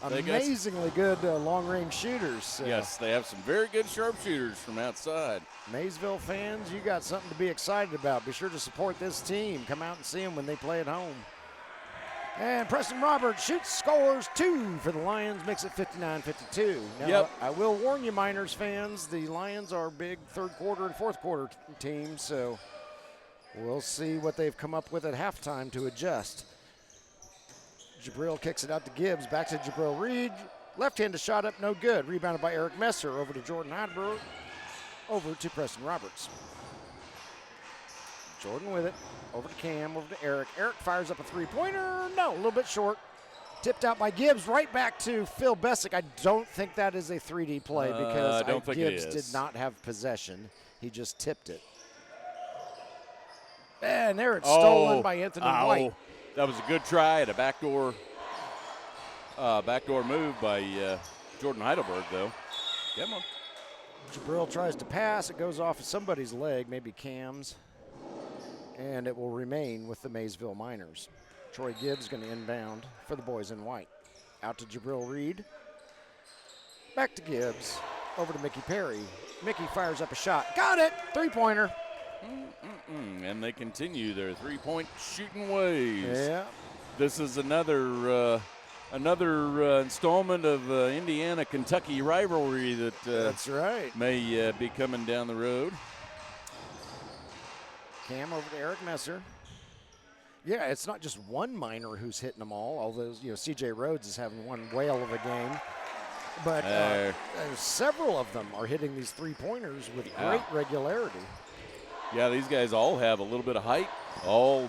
amazingly good long-range shooters. Yes, they have some very good sharpshooters from outside. Maysville fans, you got something to be excited about. Be sure to support this team. Come out and see them when they play at home. And Preston Roberts shoots, scores 2 for the Lions, makes it 59-52. Now, I will warn you, Miners fans, the Lions are big third quarter and fourth quarter teams, so we'll see what they've come up with at halftime to adjust. Jabril kicks it out to Gibbs, back to Jabril Reed. Left-handed shot up, no good. Rebounded by Eric Messer, over to Jordan Heidelberg, over to Preston Roberts. Jordan with it, over to Cam, over to Eric. Eric fires up a three-pointer. No, a little bit short. Tipped out by Gibbs, right back to Phil Bessick. I don't think that is a 3D play because Gibbs did not have possession. He just tipped it. And there it's stolen by Anthony White. That was a good try at a backdoor move by Jordan Heidelberg, though. Come on. Jabril tries to pass. It goes off of somebody's leg, maybe Cam's. And it will remain with the Maysville Miners. Troy Gibbs going to inbound for the boys in white. Out to Jabril Reed. Back to Gibbs. Over to Mickey Perry. Mickey fires up a shot. Got it! Three-pointer. And they continue their three-point shooting ways. Yeah. This is another installment of Indiana-Kentucky rivalry that that's right. May be coming down the road. Cam over to Eric Messer. Yeah, it's not just one Miner who's hitting them all, although, C.J. Rhodes is having one whale of a game. But several of them are hitting these three-pointers with great regularity. Yeah, these guys all have a little bit of height, all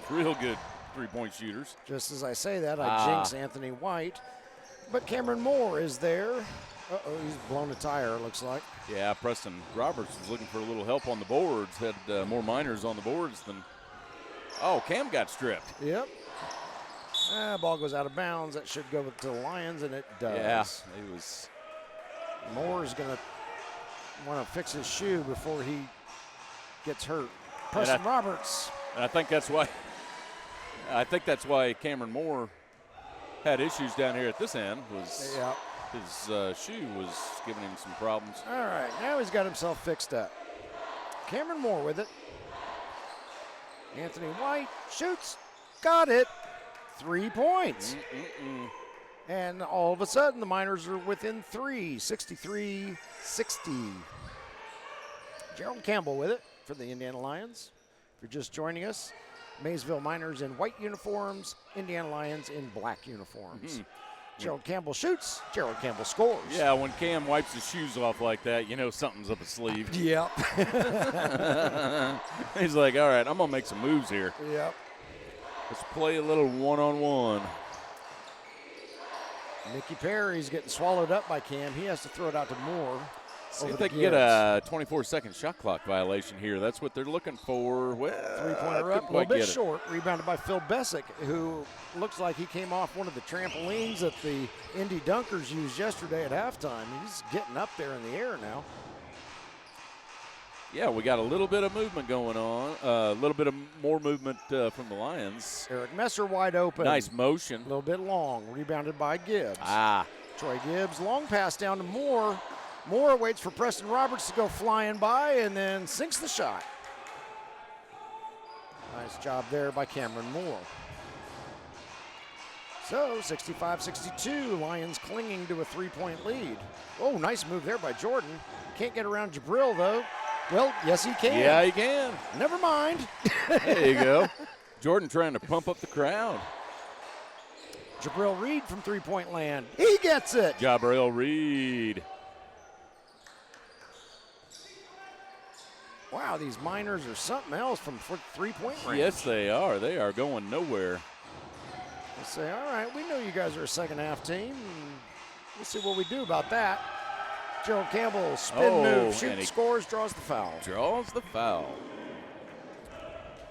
real good three-point shooters. Just as I say that, I jinx Anthony White. But Cameron Moore is there. Uh-oh, he's blown a tire, looks like. Yeah, Preston Roberts is looking for a little help on the boards. Had more Miners on the boards than – Cam got stripped. Yep. Ball goes out of bounds. That should go to the Lions, and it does. Yeah, it was – Moore is going to want to fix his shoe before he gets hurt. Preston Roberts. And I think that's why Cameron Moore had issues down here at this end was his shoe was giving him some problems. All right, now he's got himself fixed up. Cameron Moore with it. Anthony White shoots, got it, 3 points. And all of a sudden, the Miners are within 3, 63-60. Gerald Campbell with it for the Indiana Lions. If you're just joining us, Maysville Miners in white uniforms, Indiana Lions in black uniforms. Gerald Campbell shoots, Gerald Campbell scores. Yeah, when Cam wipes his shoes off like that, something's up his sleeve. Yep. He's like, all right, I'm going to make some moves here. Yep. Let's play a little one-on-one. Mickey Perry's getting swallowed up by Cam. He has to throw it out to Moore. See if they can get a 24-second shot clock violation here. That's what they're looking for. Well, three-pointer up, a little bit short. Rebounded by Phil Bessick, who looks like he came off one of the trampolines that the Indy Dunkers used yesterday at halftime. He's getting up there in the air now. Yeah, we got a little bit of movement going on. A little bit of more movement from the Lions. Eric Messer wide open. Nice motion. A little bit long. Rebounded by Gibbs. Troy Gibbs, long pass down to Moore. Moore waits for Preston Roberts to go flying by and then sinks the shot. Nice job there by Cameron Moore. So 65-62, Lions clinging to a three-point lead. Oh, nice move there by Jordan. Can't get around Jabril, though. Well, yes, he can. Yeah, he can. Never mind. There you go. Jordan trying to pump up the crowd. Jabril Reed from three-point land. He gets it. Jabril Reed. Wow, these Miners are something else from three-point range. Yes, they are. They are going nowhere. We'll say, all right, we know you guys are a second half team. And we'll see what we do about that. Gerald Campbell, spin move, shoots, scores, draws the foul. Draws the foul.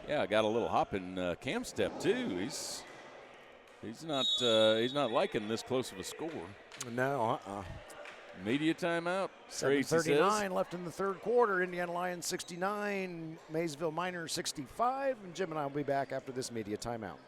Yeah, got a little hop in Cam step too. He's not liking this close of a score. No, Media timeout. 7:39 left in the third quarter. Indiana Lyons 69, Maysville Miners 65. And Jim and I will be back after this media timeout.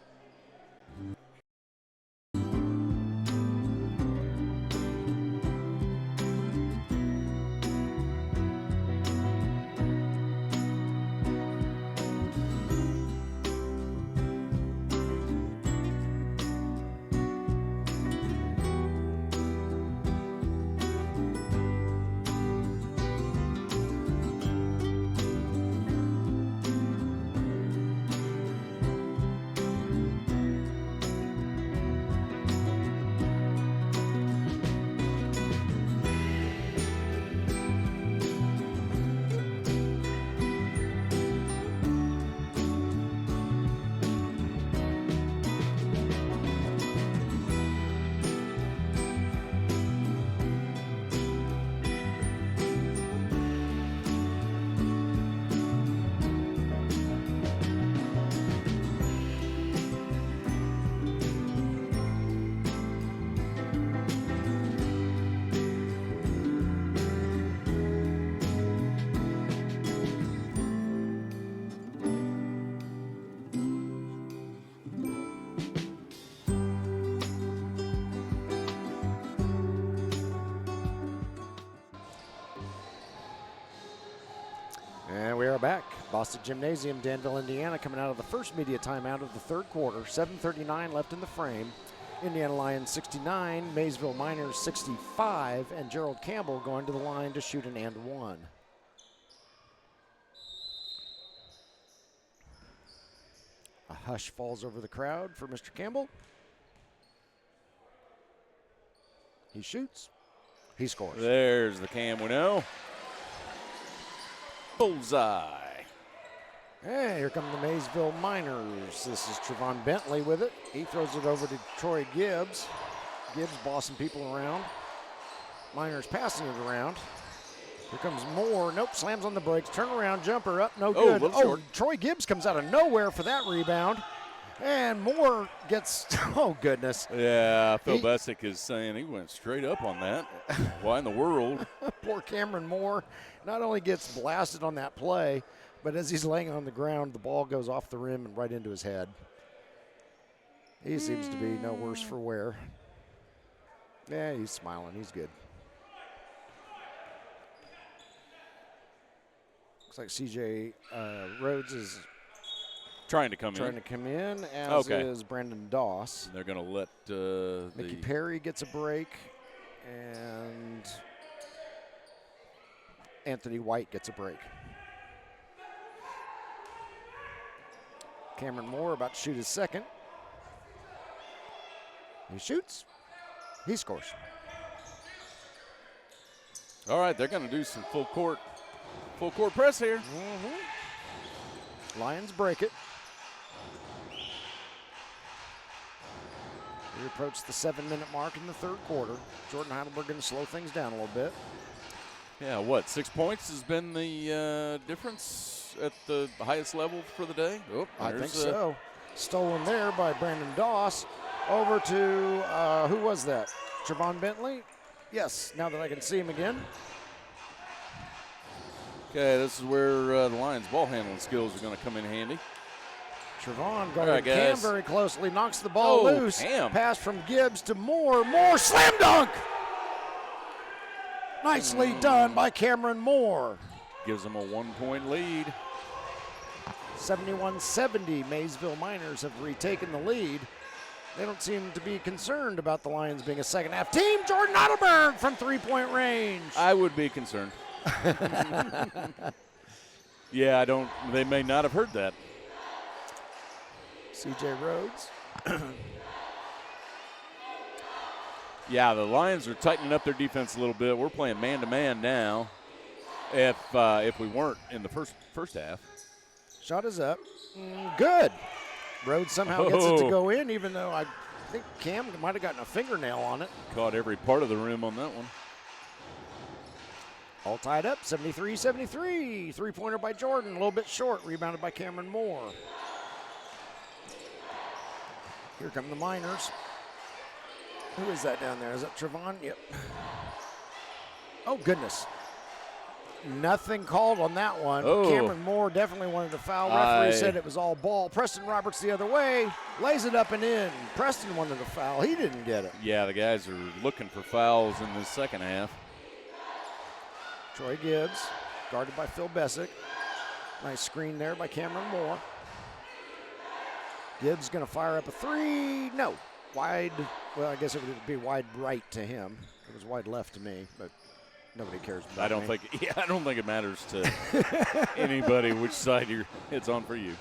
And we are back. Bostic Gymnasium, Danville, Indiana, coming out of the first media timeout of the third quarter. 7:39 left in the frame. Indiana Lyons 69, Maysville Miners 65, and Gerald Campbell going to the line to shoot an and one. A hush falls over the crowd for Mr. Campbell. He shoots. He scores. There's the Cam we know. Bullseye. Hey, here come the Maysville Miners. This is Trevon Bentley with it. He throws it over to Troy Gibbs. Gibbs bossing people around. Miners passing it around. Here comes Moore. Nope, slams on the brakes. Turnaround jumper up, no good. Oh, Troy Gibbs comes out of nowhere for that rebound. And Moore gets, oh goodness. Yeah, Phil Bessick is saying he went straight up on that. Why in the world? Poor Cameron Moore not only gets blasted on that play, but as he's laying on the ground, the ball goes off the rim and right into his head. He seems to be no worse for wear. Yeah, he's smiling. He's good. Looks like C.J. Rhodes is trying to come in, as is Brandon Doss. They're going to let Mickey Perry gets a break, and Anthony White gets a break. Cameron Moore about to shoot his second. He shoots. He scores. All right, they're going to do some full court press here. Lions break it. We approach the 7-minute mark in the third quarter. Jordan Heidelberg going to slow things down a little bit. Yeah, 6 points has been the difference at the highest level for the day? Oh, I think so. Stolen there by Brandon Doss. Over to, who was that? Trevon Bentley? Yes, now that I can see him again. Okay, this is where the Lions' ball handling skills are going to come in handy. Trevon guarded Cam very closely, knocks the ball loose. Cam. Pass from Gibbs to Moore. Moore, slam dunk! Nicely done by Cameron Moore. Gives them a 1-point lead. 71-70, Maysville Miners have retaken the lead. They don't seem to be concerned about the Lions being a second-half team. Jordan Heidelberg from three-point range. I would be concerned. Yeah, they may not have heard that. C.J. Rhodes. Yeah, the Lions are tightening up their defense a little bit. We're playing man-to-man now. If we weren't in the first half. Shot is up. Good. Rhodes somehow gets it to go in, even though I think Cam might have gotten a fingernail on it. Caught every part of the rim on that one. All tied up, 73-73. Three-pointer by Jordan, a little bit short, rebounded by Cameron Moore. Here come the Miners. Who is that down there? Is that Trevon? Yep. Oh, goodness. Nothing called on that one. Oh. Cameron Moore definitely wanted to foul. Referee said it was all ball. Preston Roberts the other way, lays it up and in. Preston wanted to foul. He didn't get it. Yeah, the guys are looking for fouls in the second half. Troy Gibbs, guarded by Phil Bessick. Nice screen there by Cameron Moore. Gibbs going to fire up a three. No. Wide. Well, I guess it would be wide right to him. It was wide left to me, but nobody cares about I don't me. think. Yeah, I don't think it matters to anybody which side it's on for you.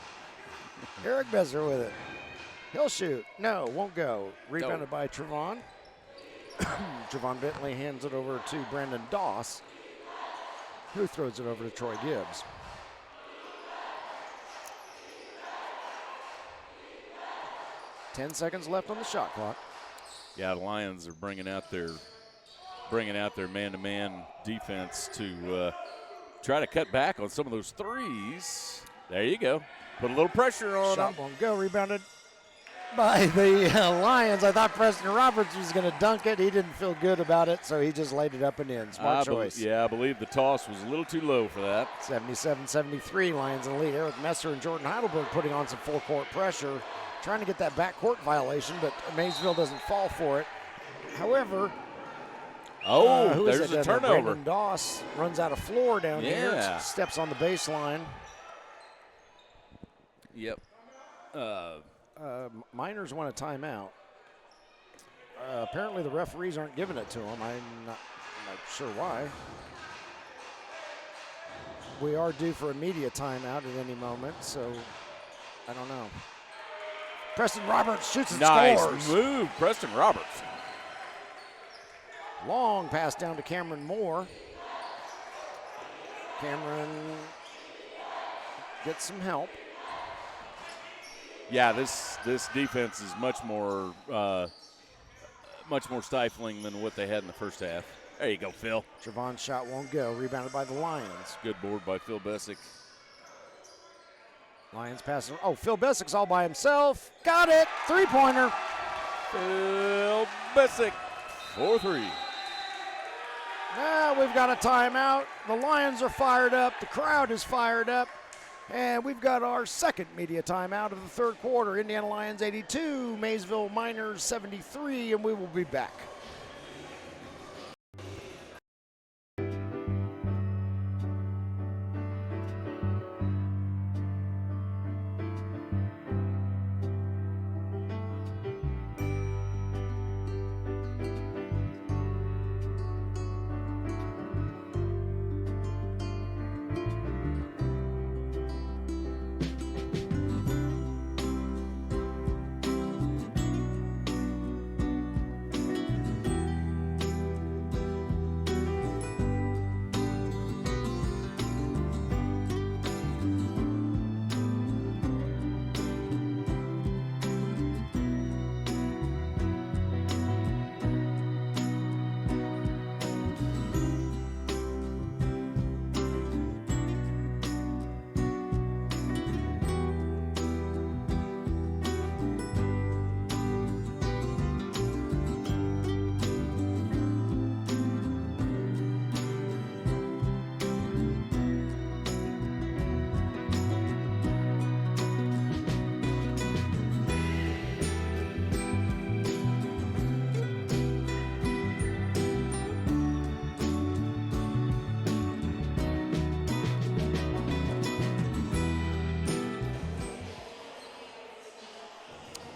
Eric Besser with it. He'll shoot. No, won't go. Rebounded by Trevon. Trevon Bentley hands it over to Brandon Doss, who throws it over to Troy Gibbs. Ten seconds left on the shot clock. Yeah, the Lions are bringing out their man-to-man defense to try to cut back on some of those threes. There you go. Put a little pressure on them. Shot won't go. Rebounded by the Lions. I thought Preston Roberts was going to dunk it. He didn't feel good about it, so he just laid it up and in. Smart choice. I believe the toss was a little too low for that. 77-73, Lions in the lead. Eric Messer and Jordan Heidelberg putting on some full-court pressure, trying to get that backcourt violation, but Maysville doesn't fall for it. However, there's a turnover. Brandon Doss runs out of floor down here, steps on the baseline. Yep. Miners want a timeout. Apparently the referees aren't giving it to them. I'm not sure why. We are due for a media timeout at any moment, so I don't know. Preston Roberts shoots and scores. Nice move, Preston Roberts. Long pass down to Cameron Moore. Cameron gets some help. Yeah, this defense is much more stifling than what they had in the first half. There you go, Phil. Trevon's shot won't go. Rebounded by the Lions. Good board by Phil Bessick. Lions passing. Oh, Phil Bessick's all by himself. Got it. Three-pointer. Phil Bessick, 4-3. Now we've got a timeout. The Lions are fired up. The crowd is fired up. And we've got our second media timeout of the third quarter. Indiana Lions 82, Maysville Miners 73, and we will be back.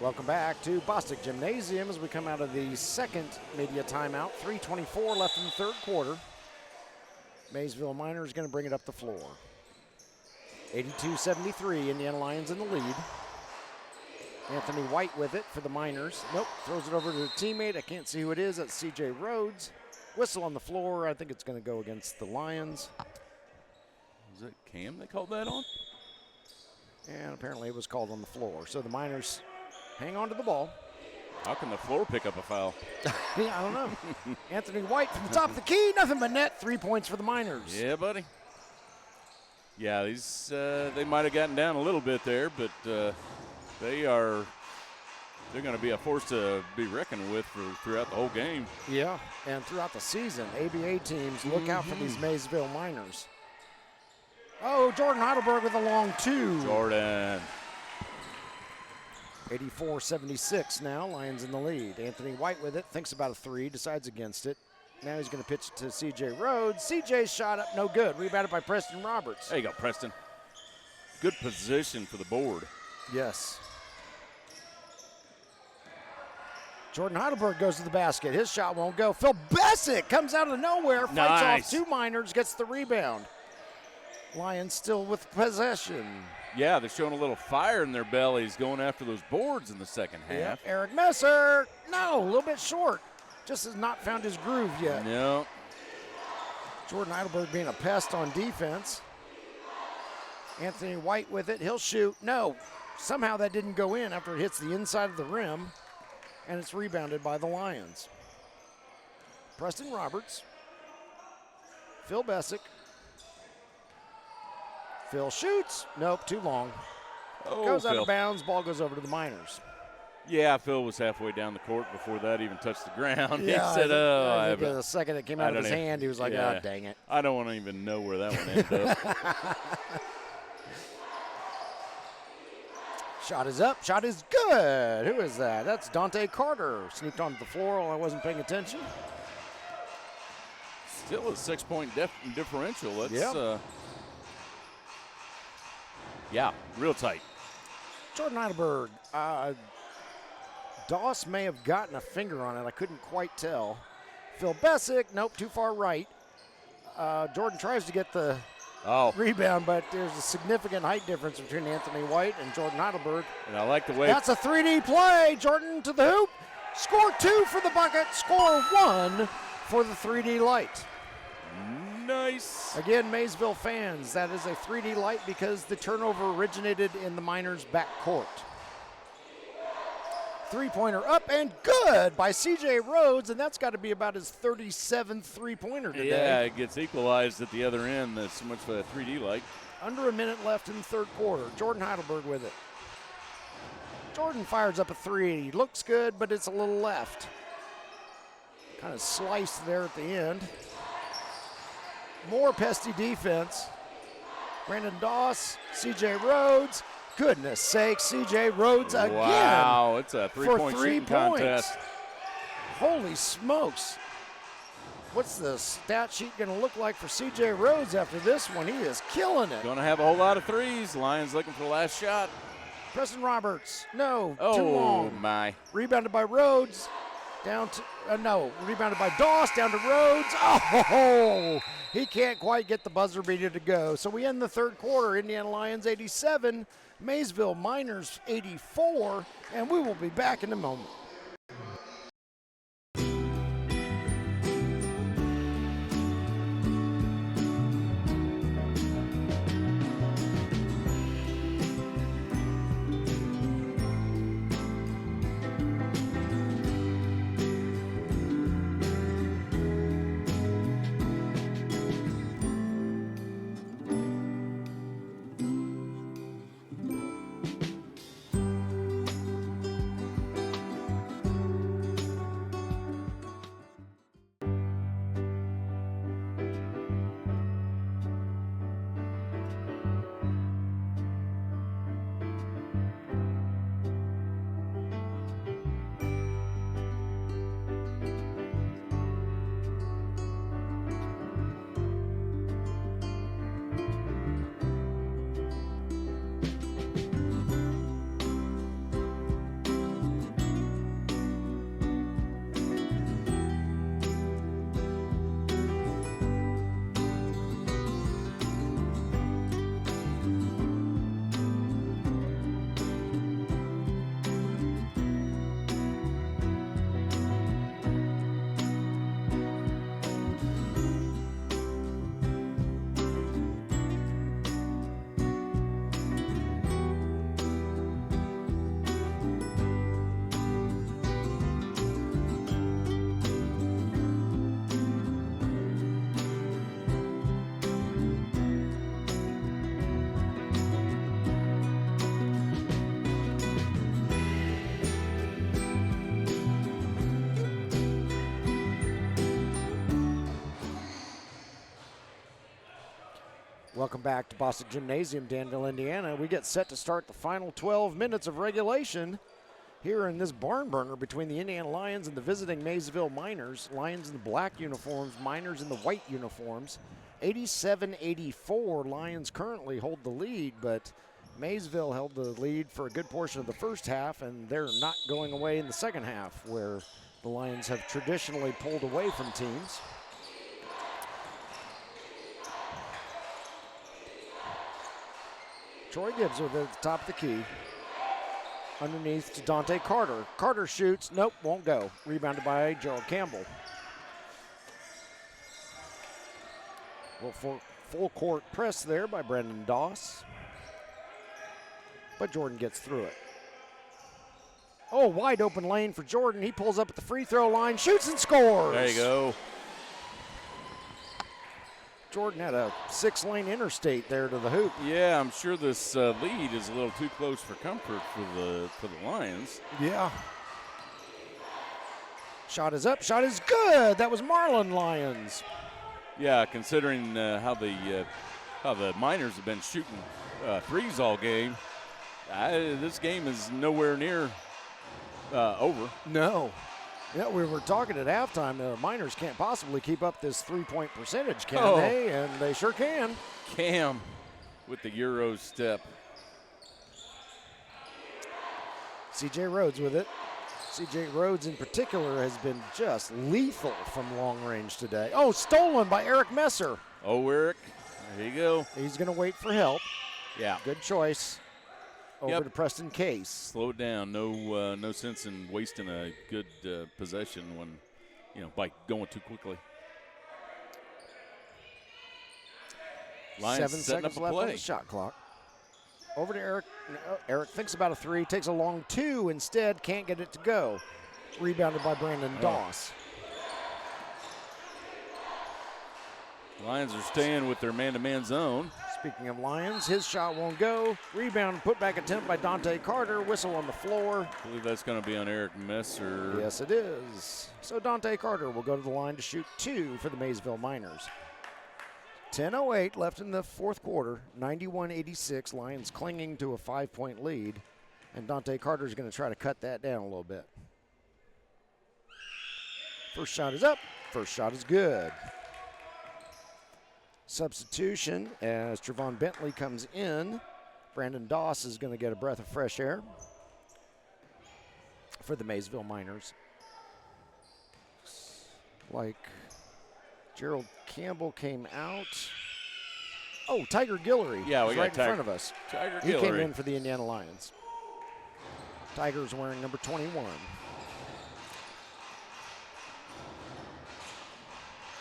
Welcome back to Bostic Gymnasium as we come out of the second media timeout. 3:24 left in the third quarter. Maysville Miners going to bring it up the floor. 82-73, Indiana Lions in the lead. Anthony White with it for the Miners. Nope, throws it over to a teammate. I can't see who it is. That's C.J. Rhodes. Whistle on the floor. I think it's going to go against the Lions. Was it Cam that called that on? And apparently it was called on the floor. So the Miners hang on to the ball. How can the floor pick up a foul? Yeah, I don't know. Anthony White from the top of the key, nothing but net. 3 points for the Miners. Yeah, buddy. Yeah, these they might have gotten down a little bit there, but they're going to be a force to be reckoned with throughout the whole game. Yeah, and throughout the season, ABA teams look out for these Maysville Miners. Oh, Jordan Heidelberg with a long 2. Jordan. 84-76 now, Lions in the lead. Anthony White with it, thinks about a 3, decides against it. Now he's going to pitch it to C.J. Rhodes. C.J.'s shot up, no good. Rebounded by Preston Roberts. There you go, Preston. Good position for the board. Yes. Jordan Heidelberg goes to the basket. His shot won't go. Phil Bessick comes out of nowhere, fights off 2 Miners, gets the rebound. Lions still with possession. Yeah, they're showing a little fire in their bellies going after those boards in the second half. Yep. Eric Messer, no, a little bit short. Just has not found his groove yet. No. Jordan Heidelberg being a pest on defense. Anthony White with it, he'll shoot. No, somehow that didn't go in after it hits the inside of the rim, and it's rebounded by the Lions. Preston Roberts, Phil Bessick. Phil shoots. Nope, too long. Oh, goes out Phil. of bounds. Ball goes over to the Miners. Yeah, Phil was halfway down the court before that even touched the ground. Yeah, He said, I think the second it came out of his hand, he was like, yeah, oh, dang it. I don't want to even know where that one ended up. Shot is up. Shot is good. Who is that? That's Dante Carter. Sneaked onto the floor while I wasn't paying attention. Still a 6-point differential. That's, Yep. yeah, real tight. Jordan Heidelberg. Doss may have gotten a finger on it. I couldn't quite tell. Phil Bessick. Nope, too far right. Jordan tries to get the rebound, but there's a significant height difference between Anthony White and Jordan Heidelberg. And I like the way. That's a 3D play. Jordan to the hoop. Score 2 for the bucket. Score 1 for the 3D light. Nice. Again, Maysville fans, that is a 3D light because the turnover originated in the Miners' backcourt. 3-pointer up and good by C.J. Rhodes, and that's got to be about his 37th 3-pointer today. Yeah, it gets equalized at the other end. That's so much for a 3D light. Under a minute left in the third quarter. Jordan Heidelberg with it. Jordan fires up a 3. Looks good, but it's a little left. Kind of sliced there at the end. More pesty defense. Brandon Doss, C.J. Rhodes. Goodness sakes, C.J. Rhodes again. Wow, it's a for 3-point 3 shooting points. contest. Holy smokes. What's the stat sheet going to look like for C.J. Rhodes after this one? He is killing it. Going to have a whole lot of threes. Lions looking for the last shot. Preston Roberts, no, Oh, too long. my. Rebounded by Rhodes, down to, rebounded by Doss, down to Rhodes. Oh, he can't quite get the buzzer beater to go. So we end the third quarter, Indiana Lions 87, Maysville Miners 84, and we will be back in a moment. Welcome back to Bostic Gymnasium, Danville, Indiana. We get set to start the final 12 minutes of regulation here in this barn burner between the Indiana Lions and the visiting Maysville Miners. Lions in the black uniforms, Miners in the white uniforms. 87-84, Lions currently hold the lead, but Maysville held the lead for a good portion of the first half, and they're not going away in the second half, where the Lions have traditionally pulled away from teams. Troy Gibbs with it at the top of the key. Underneath to Dante Carter. Carter shoots. Nope, won't go. Rebounded by Gerald Campbell. Well, for full court press there by Brendan Doss. But Jordan gets through it. Oh, wide open lane for Jordan. He pulls up at the free throw line, shoots and scores. There you go. Jordan had a 6-lane interstate there to the hoop. Yeah, I'm sure this lead is a little too close for comfort for the Lions. Yeah. Shot is up. Shot is good. That was Marlon Lyons. Yeah, considering how the Miners have been shooting threes all game, this game is nowhere near over. No. Yeah, we were talking at halftime. The Miners can't possibly keep up this three-point percentage, can they? And they sure can. Cam with the Euro step. C.J. Rhodes with it. C.J. Rhodes in particular has been just lethal from long range today. Oh, stolen by Eric Messer. Oh, Eric. There you go. He's going to wait for help. Yeah. Good choice. Over to Preston Case. Slow it down. No sense in wasting a good possession when, by going too quickly. Lions 7 setting seconds up a left play. on the shot clock. Over to Eric. Eric thinks about a three, takes a long two instead, can't get it to go. Rebounded by Brandon Doss. Lions are staying with their man-to-man zone. Speaking of Lions, his shot won't go. Rebound and put back attempt by Dante Carter. Whistle on the floor. I believe that's going to be on Eric Messer. Yes, it is. So Dante Carter will go to the line to shoot 2 for the Maysville Miners. 10:08 left in the fourth quarter. 91-86. Lions clinging to a 5-point lead. And Dante Carter is going to try to cut that down a little bit. First shot is up. First shot is good. Substitution as Trevon Bentley comes in. Brandon Doss is going to get a breath of fresh air for the Maysville Miners. Like Gerald Campbell came out. Oh, Tiger Guillory. Yeah, we got right in front of us. Tiger He Guillory came in for the Indiana Lions. Tiger's wearing number 21.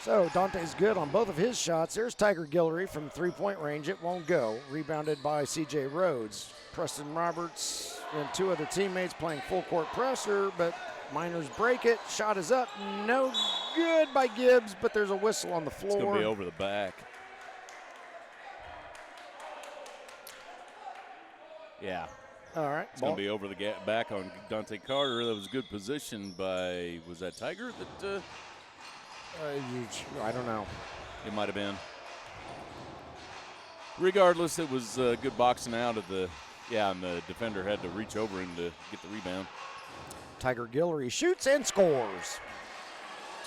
So Dante's good on both of his shots. There's Tiger Guillory from three-point range. It won't go. Rebounded by C.J. Rhodes. Preston Roberts and 2 other teammates playing full court pressure, but Miners break it. Shot is up. No good by Gibbs, but there's a whistle on the floor. It's going to be over the back. Yeah. All right. It's going to be over the back on Dante Carter. That was a good position by, was that Tiger that I don't know. It might have been. Regardless, it was good boxing out of the, and the defender had to reach over him to get the rebound. Tiger Guillory shoots and scores.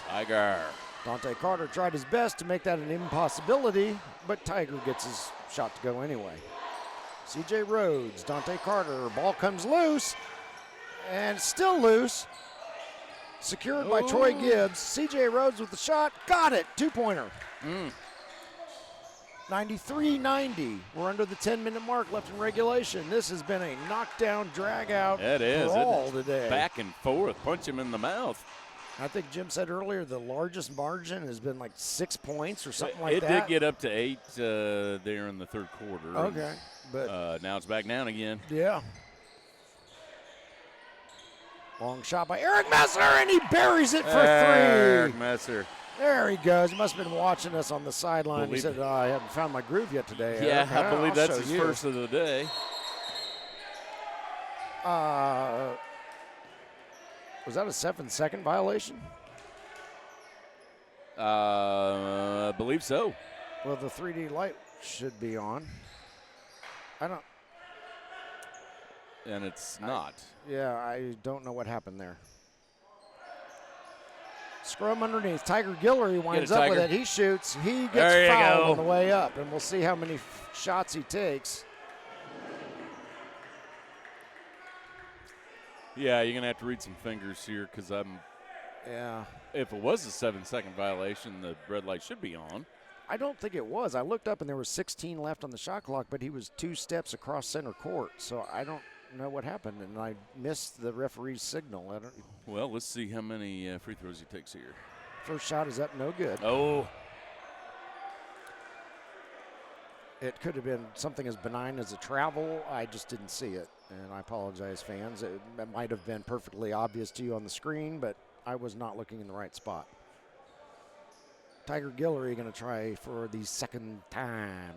Tiger. Dante Carter tried his best to make that an impossibility, but Tiger gets his shot to go anyway. C.J. Rhodes, Dante Carter, ball comes loose, and still loose. Secured by Troy Gibbs. C.J. Rhodes with the shot. Got it. Two-pointer. 93-90. We're under the 10-minute mark left in regulation. This has been a knockdown, drag-out brawl today. Back and forth. Punch him in the mouth. I think Jim said earlier the largest margin has been like 6 points or something like that. It did get up to 8 there in the third quarter. Okay. But now it's back down again. Yeah. Long shot by Eric Messer, and he buries it for 3. Eric Messer. There he goes. He must have been watching us on the sideline. He said, I haven't found my groove yet today. Yeah, Eric. I believe that's show his you. first of the day. Was that a 7-second violation? I believe so. Well, the 3D light should be on. I don't. And it's not. Yeah, I don't know what happened there. Scrum underneath. Tiger Guillory winds up with it. He shoots. He gets fouled on the way up, and we'll see how many shots he takes. Yeah, you're going to have to read some fingers here because Yeah. If it was a 7-second violation, the red light should be on. I don't think it was. I looked up, and there was 16 left on the shot clock, but he was 2 steps across center court, so I don't know what happened, and I missed the referee's signal. Well, let's see how many free throws he takes here. First shot is up, no good. Oh. It could have been something as benign as a travel. I just didn't see it, and I apologize, fans. It might have been perfectly obvious to you on the screen, but I was not looking in the right spot. Tiger Guillory going to try for the second time.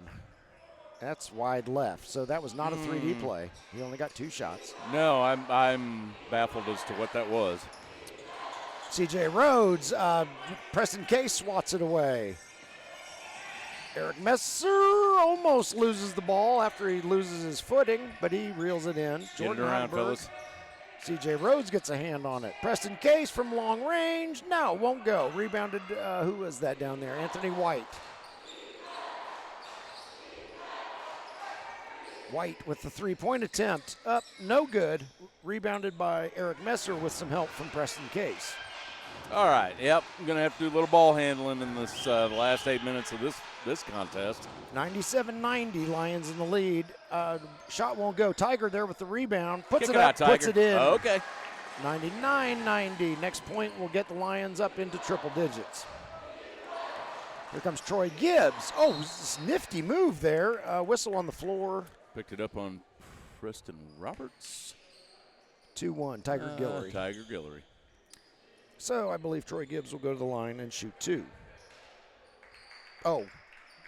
That's wide left, so that was not a 3D play. He only got 2 shots. No, I'm baffled as to what that was. C.J. Rhodes, Preston Case swats it away. Eric Messer almost loses the ball after he loses his footing, but he reels it in. Get it around, fellas. C.J. Rhodes gets a hand on it. Preston Case from long range. No, won't go. Rebounded, who was that down there? Anthony White. White with the 3-point attempt. Up, no good. Rebounded by Eric Messer with some help from Preston Case. All right, yep. I'm going to have to do a little ball handling in this last 8 minutes of this contest. 97-90, Lions in the lead. Shot won't go. Tiger there with the rebound. Puts Kick it up, out, puts it in. Oh, okay. 99-90. Next point will get the Lions up into triple digits. Here comes Troy Gibbs. Oh, this nifty move there. Whistle on the floor. Picked it up on Preston Roberts. 2-1, Tiger Guillory. Tiger Guillory. So I believe Troy Gibbs will go to the line and shoot 2. Oh,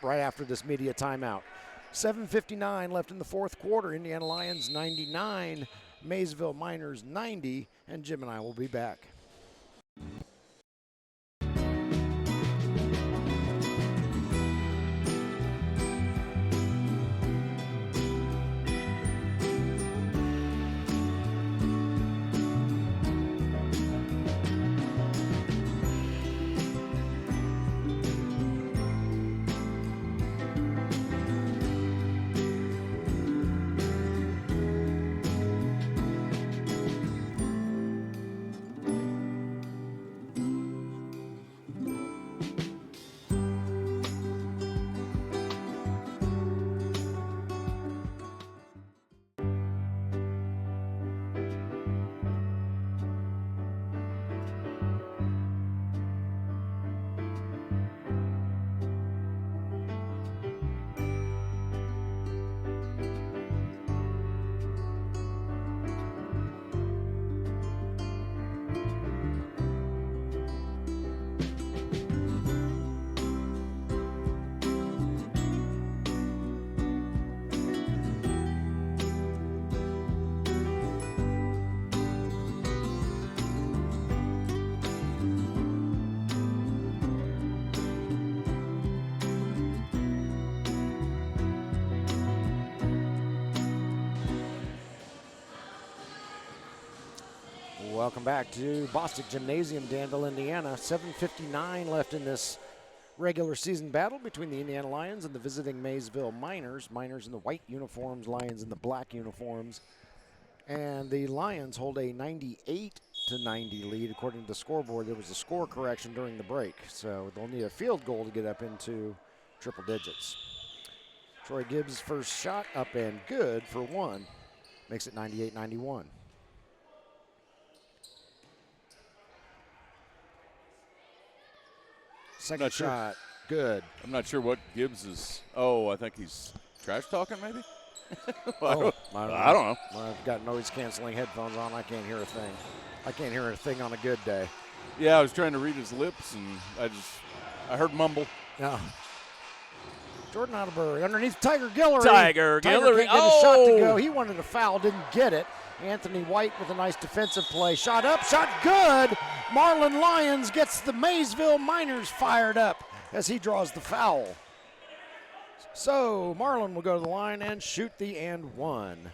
right after this media timeout. 7:59 left in the fourth quarter. Indiana Lions 99, Maysville Miners 90, and Jim and I will be back. Welcome back to Bostic Gymnasium, Danville, Indiana. 7:59 left in this regular season battle between the Indiana Lions and the visiting Maysville Miners. Miners in the white uniforms, Lions in the black uniforms. And the Lions hold a 98-90 lead according to the scoreboard. There was a score correction during the break, so they'll need a field goal to get up into triple digits. Troy Gibbs' first shot up and good for 1. Makes it 98-91. Second shot, good. I'm not sure what Gibbs is. Oh, I think he's trash talking maybe? I don't know. I've got noise canceling headphones on. I can't hear a thing. I can't hear a thing on a good day. Yeah, I was trying to read his lips and I heard mumble. No. Jordan Atterbury underneath Tiger Guillory. Tiger Guillory. Can't get a shot to go. He wanted a foul, didn't get it. Anthony White with a nice defensive play. Shot up, shot good. Marlon Lyons gets the Maysville Miners fired up as he draws the foul. So Marlin will go to the line and shoot the and one.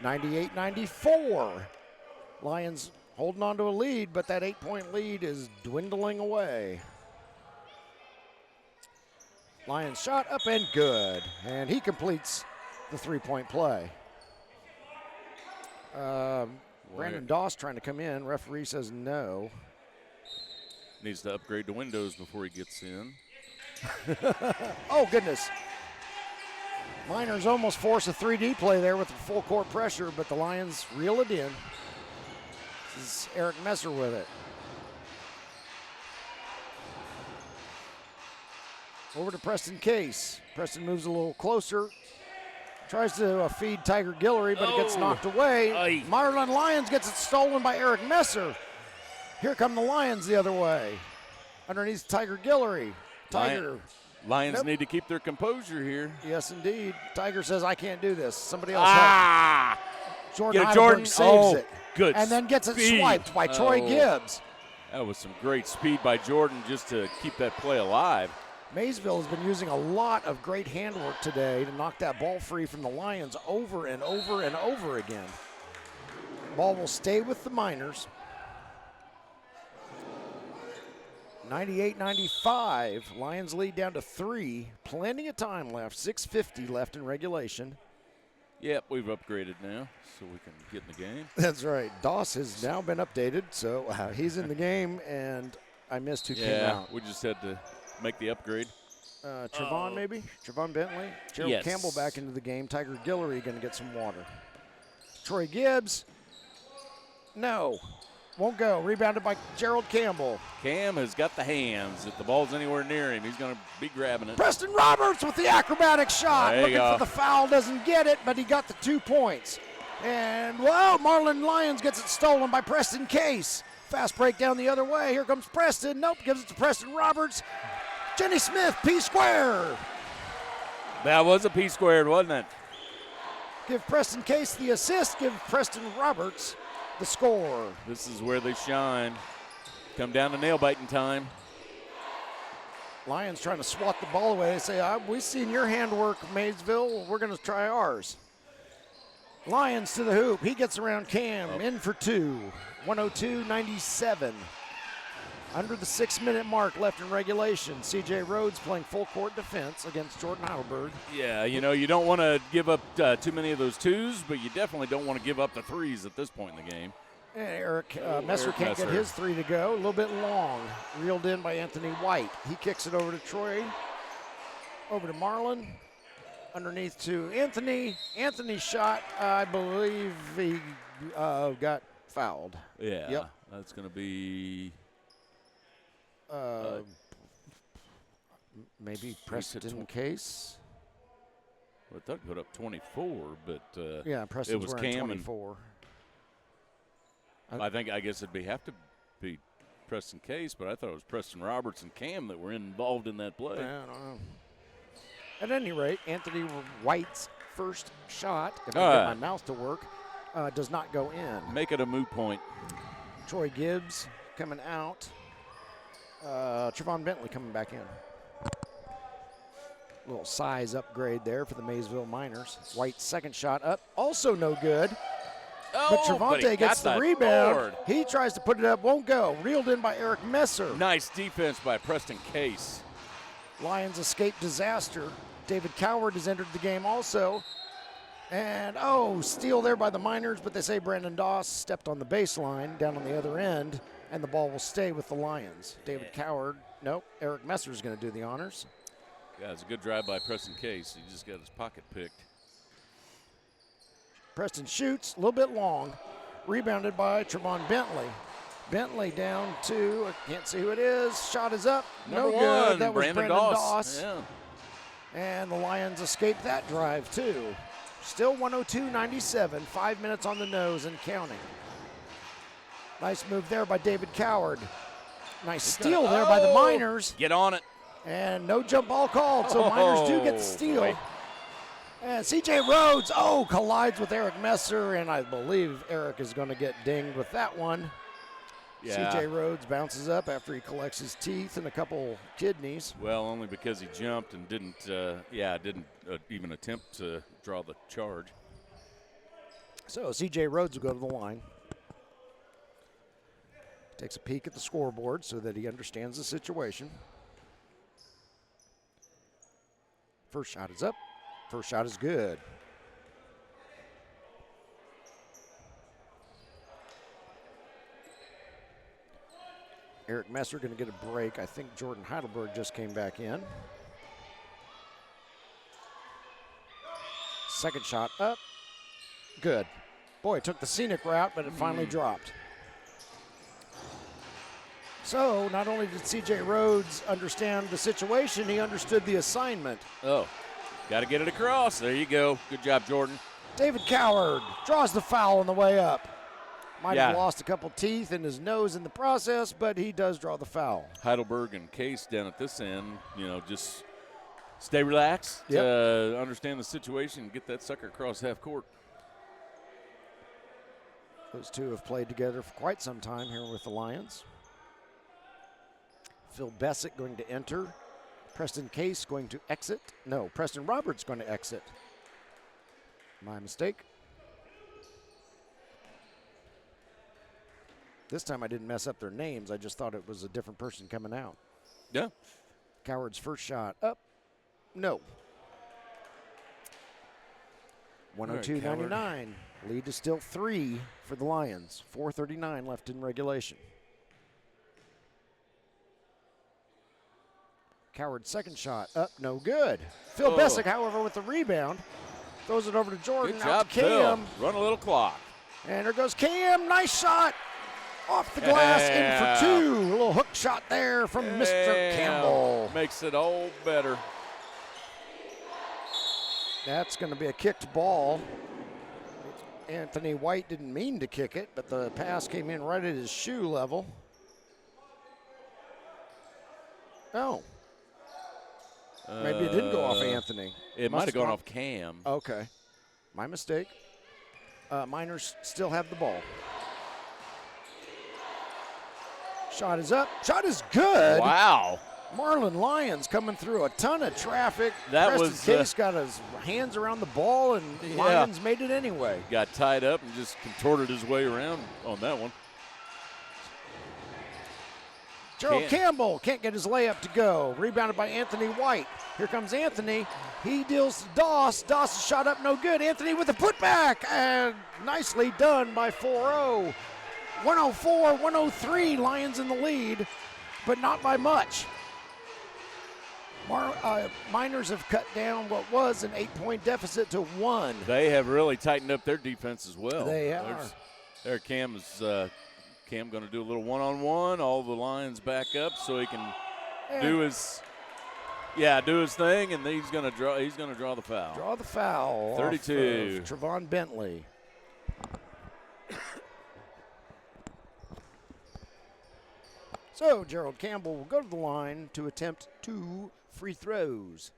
98-94. Lions holding on to a lead, but that 8-point lead is dwindling away. Lions shot up and good, and he completes the 3-point play. Brandon Doss trying to come in. Referee says no. Needs to upgrade the windows before he gets in. Oh, goodness. Miners almost force a 3D play there with the full court pressure, but the Lions reel it in. This is Eric Messer with it. Over to Preston Case. Preston moves a little closer. Tries to feed Tiger Guillory, but it gets knocked away. Aye. Marlin Lyons gets it stolen by Eric Messer. Here come the Lions the other way. Underneath Tiger Guillory. Tiger. Lions need to keep their composure here. Yes, indeed. Tiger says, I can't do this. Somebody else help. Jordan Get Heidelberg saves it. Good and then gets it speed. swiped by Troy Gibbs. That was some great speed by Jordan just to keep that play alive. Maysville has been using a lot of great handwork today to knock that ball free from the Lions over and over and over again. Ball will stay with the Miners. 98-95. Lions lead down to 3. Plenty of time left. 6:50 left in regulation. Yep, we've upgraded now, so we can get in the game. That's right. Doss has now been updated, so he's in the game, and I missed who came out. We just had to make the upgrade. Trevon maybe? Trevon Bentley? Gerald Campbell back into the game. Tiger Guillory going to get some water. Troy Gibbs. No. Won't go. Rebounded by Gerald Campbell. Cam has got the hands. If the ball's anywhere near him, he's going to be grabbing it. Preston Roberts with the acrobatic shot. There you Looking go. for the foul. Doesn't get it, but he got the 2 points. And, well, Marlin Lyons gets it stolen by Preston Case. Fast break down the other way. Here comes Preston. Nope, gives it to Preston Roberts. Jenny Smith, P-square. That was a P squared, wasn't it? Give Preston Case the assist. Give Preston Roberts the score. This is where they shine. Come down to nail biting time. Lions trying to swat the ball away. They say, we've seen your handwork, Maysville. We're going to try ours. Lions to the hoop. He gets around Cam. In for 2. 102-97. Under the 6-minute mark left in regulation. C.J. Rhodes playing full court defense against Jordan Heidelberg. Yeah, you know, you don't want to give up too many of those twos, but you definitely don't want to give up the threes at this point in the game. And Eric Messer can't get his 3 to go. A little bit long. Reeled in by Anthony White. He kicks it over to Troy. Over to Marlin. Underneath to Anthony. Anthony's shot, I believe he got fouled. Yeah, Yep. That's going to be... maybe Preston Case. Well, I thought he put up 24, but yeah, Preston's it was wearing Cam 24. I guess it'd have to be Preston Case, but I thought it was Preston Roberts and Cam that were involved in that play. I don't know. At any rate, Anthony White's first shot, if I get my mouth to work, does not go in. Make it a moot point. Troy Gibbs coming out. Trevon Bentley coming back in. Little size upgrade there for the Maysville Miners. White's second shot up, also no good. But Trevante gets the rebound. Board. He tries to put it up, won't go. Reeled in by Eric Messer. Nice defense by Preston Case. Lions escape disaster. David Coward has entered the game also. And, steal there by the Miners, but they say Brandon Doss stepped on the baseline down on the other end, and the ball will stay with the Lions. David Coward, nope, Eric Messer is going to do the honors. Yeah, it's a good drive by Preston Case. He just got his pocket picked. Preston shoots, a little bit long. Rebounded by Trevon Bentley. Bentley down to, I can't see who it is. Shot is up, no good. That was Brandon Doss. Yeah. And the Lions escaped that drive too. Still 102-97, 5 minutes on the nose and counting. Nice move there by David Coward. Nice steal there by the Miners. Get on it. And no jump ball called, so Miners do get the steal. Boy. And C.J. Rhodes, collides with Eric Messer, and I believe Eric is going to get dinged with that one. Yeah. C.J. Rhodes bounces up after he collects his teeth and a couple kidneys. Well, only because he jumped and didn't even attempt to draw the charge. So C.J. Rhodes will go to the line. Takes a peek at the scoreboard so that he understands the situation. First shot is up. First shot is good. Eric Messer going to get a break. I think Jordan Heidelberg just came back in. Second shot up. Good. Boy, it took the scenic route, but it finally dropped. So not only did C.J. Rhodes understand the situation, he understood the assignment. Oh, got to get it across. There you go. Good job, Jordan. David Coward draws the foul on the way up. Might have lost a couple teeth in his nose in the process, but he does draw the foul. Heidelberg and Case down at this end, just stay relaxed, understand the situation, and get that sucker across half court. Those two have played together for quite some time here with the Lions. Phil Bessick going to enter. Preston Case going to exit. No, Preston Roberts going to exit. My mistake. This time I didn't mess up their names. I just thought it was a different person coming out. Yeah. Coward's first shot up. No. 102-99. Lead is still 3 for the Lions. 4:39 left in regulation. Coward's second shot up, no good. Phil Bessick, however, with the rebound. Throws it over to Jordan. Good job, out to Cam. Phil. Run a little clock. And there goes Cam. Nice shot. Off the glass, in for 2. A little hook shot there from Mr. Campbell. Makes it all better. That's going to be a kicked ball. Anthony White didn't mean to kick it, but the pass came in right at his shoe level. Oh. Maybe it didn't go off Anthony. It might have gone off Cam. Okay. My mistake. Miners still have the ball. Shot is up. Shot is good. Wow. Marlon Lyons coming through a ton of traffic. Preston Case got his hands around the ball, and Lyons made it anyway. Got tied up and just contorted his way around on that one. Gerald Campbell can't get his layup to go. Rebounded by Anthony White. Here comes Anthony. He deals to Doss. Doss' shot up, no good. Anthony with a putback, and nicely done by 4-0. 104-103, Lions in the lead, but not by much. Miners have cut down what was an 8-point deficit to 1. They have really tightened up their defense as well. They are. There Cam is going to do a little one-on-one. All the Lions back up so he can do his thing, and he's going to draw the foul. Draw the foul. 32. Off of Trevon Bentley. So Gerald Campbell will go to the line to attempt 2 free throws.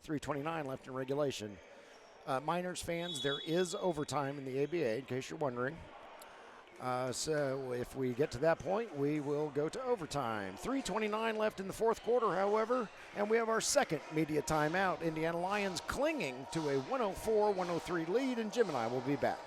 3:29 left in regulation. Miners fans, there is overtime in the ABA, in case you're wondering. So if we get to that point, we will go to overtime. 3:29 left in the fourth quarter, however, and we have our second media timeout. Indiana Lions clinging to a 104-103 lead, and Jim and I will be back.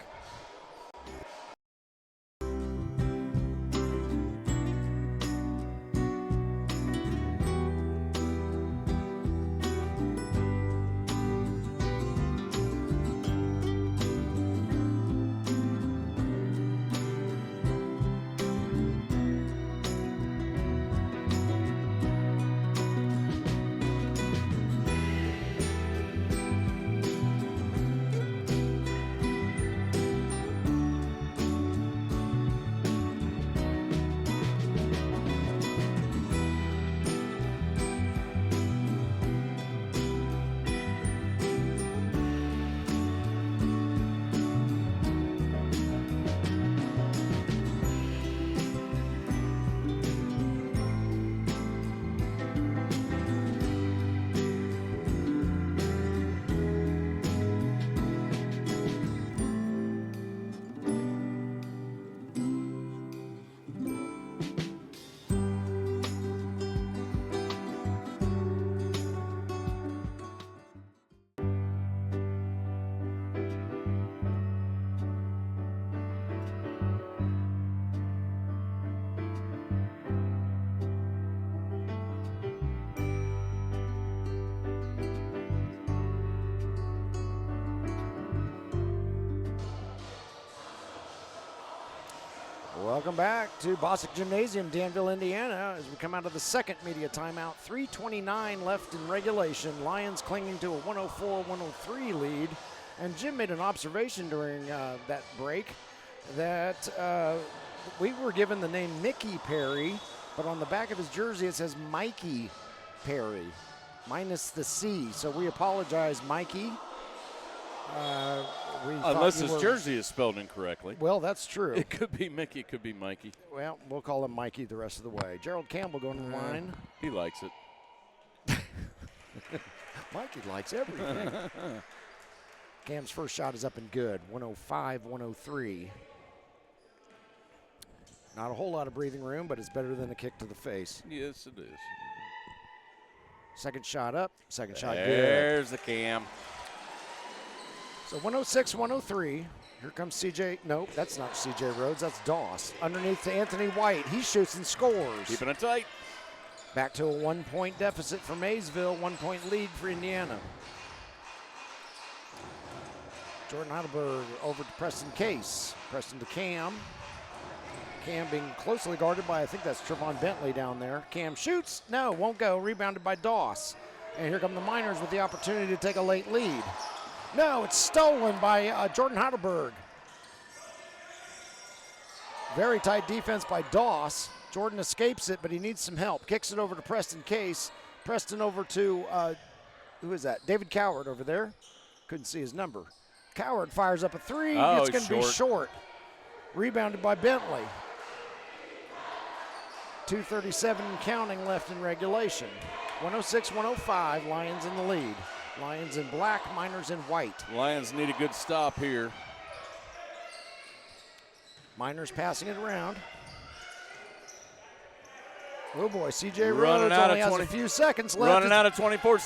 Welcome back to Bosick Gymnasium, Danville, Indiana, as we come out of the second media timeout. 3:29 left in regulation. Lions clinging to a 104-103 lead. And Jim made an observation during that break that we were given the name Mickey Perry, but on the back of his jersey it says Mikey Perry, minus the C. So we apologize, Mikey. Unless his jersey is spelled incorrectly. Well, that's true. It could be Mickey, it could be Mikey. Well, we'll call him Mikey the rest of the way. Gerald Campbell going to the line. He likes it. Mikey likes everything. Cam's first shot is up and good, 105-103. Not a whole lot of breathing room, but it's better than a kick to the face. Yes, it is. Second shot up, second shot good. There's the Cam. So 106-103. Here comes CJ. Nope, that's not CJ Rhodes. That's Doss. Underneath to Anthony White. He shoots and scores. Keeping it tight. Back to a 1-point deficit for Maysville. 1-point lead for Indiana. Jordan Heidelberg over to Preston Case. Preston to Cam. Cam being closely guarded by, I think that's Trevon Bentley down there. Cam shoots. No, won't go. Rebounded by Doss. And here come the Miners with the opportunity to take a late lead. No, it's stolen by Jordan Heidelberg. Very tight defense by Doss. Jordan escapes it, but he needs some help. Kicks it over to Preston Case. Preston over to, who is that? David Coward over there. Couldn't see his number. Coward fires up a three. Oh, it's going to be short. Rebounded by Bentley. 2:37 and counting left in regulation. 106-105, Lions in the lead. Lions in black, Miners in white. Lions need a good stop here. Miners passing it around. Oh boy, CJ Running Rhodes out only of has 20, a few seconds left. Running out of 24.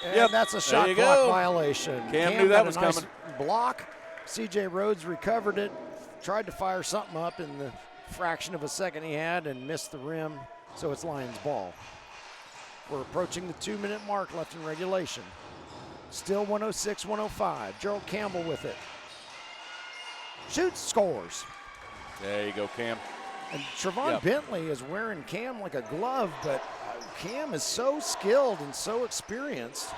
And that's a shot clock violation. Cam knew that had was a nice coming. Block. CJ Rhodes recovered it, tried to fire something up in the fraction of a second he had and missed the rim, so it's Lions ball. We're approaching the 2-minute mark left in regulation. Still 106-105. Gerald Campbell with it. Shoots, scores. There you go, Cam. And Trevon Bentley is wearing Cam like a glove, but Cam is so skilled and so experienced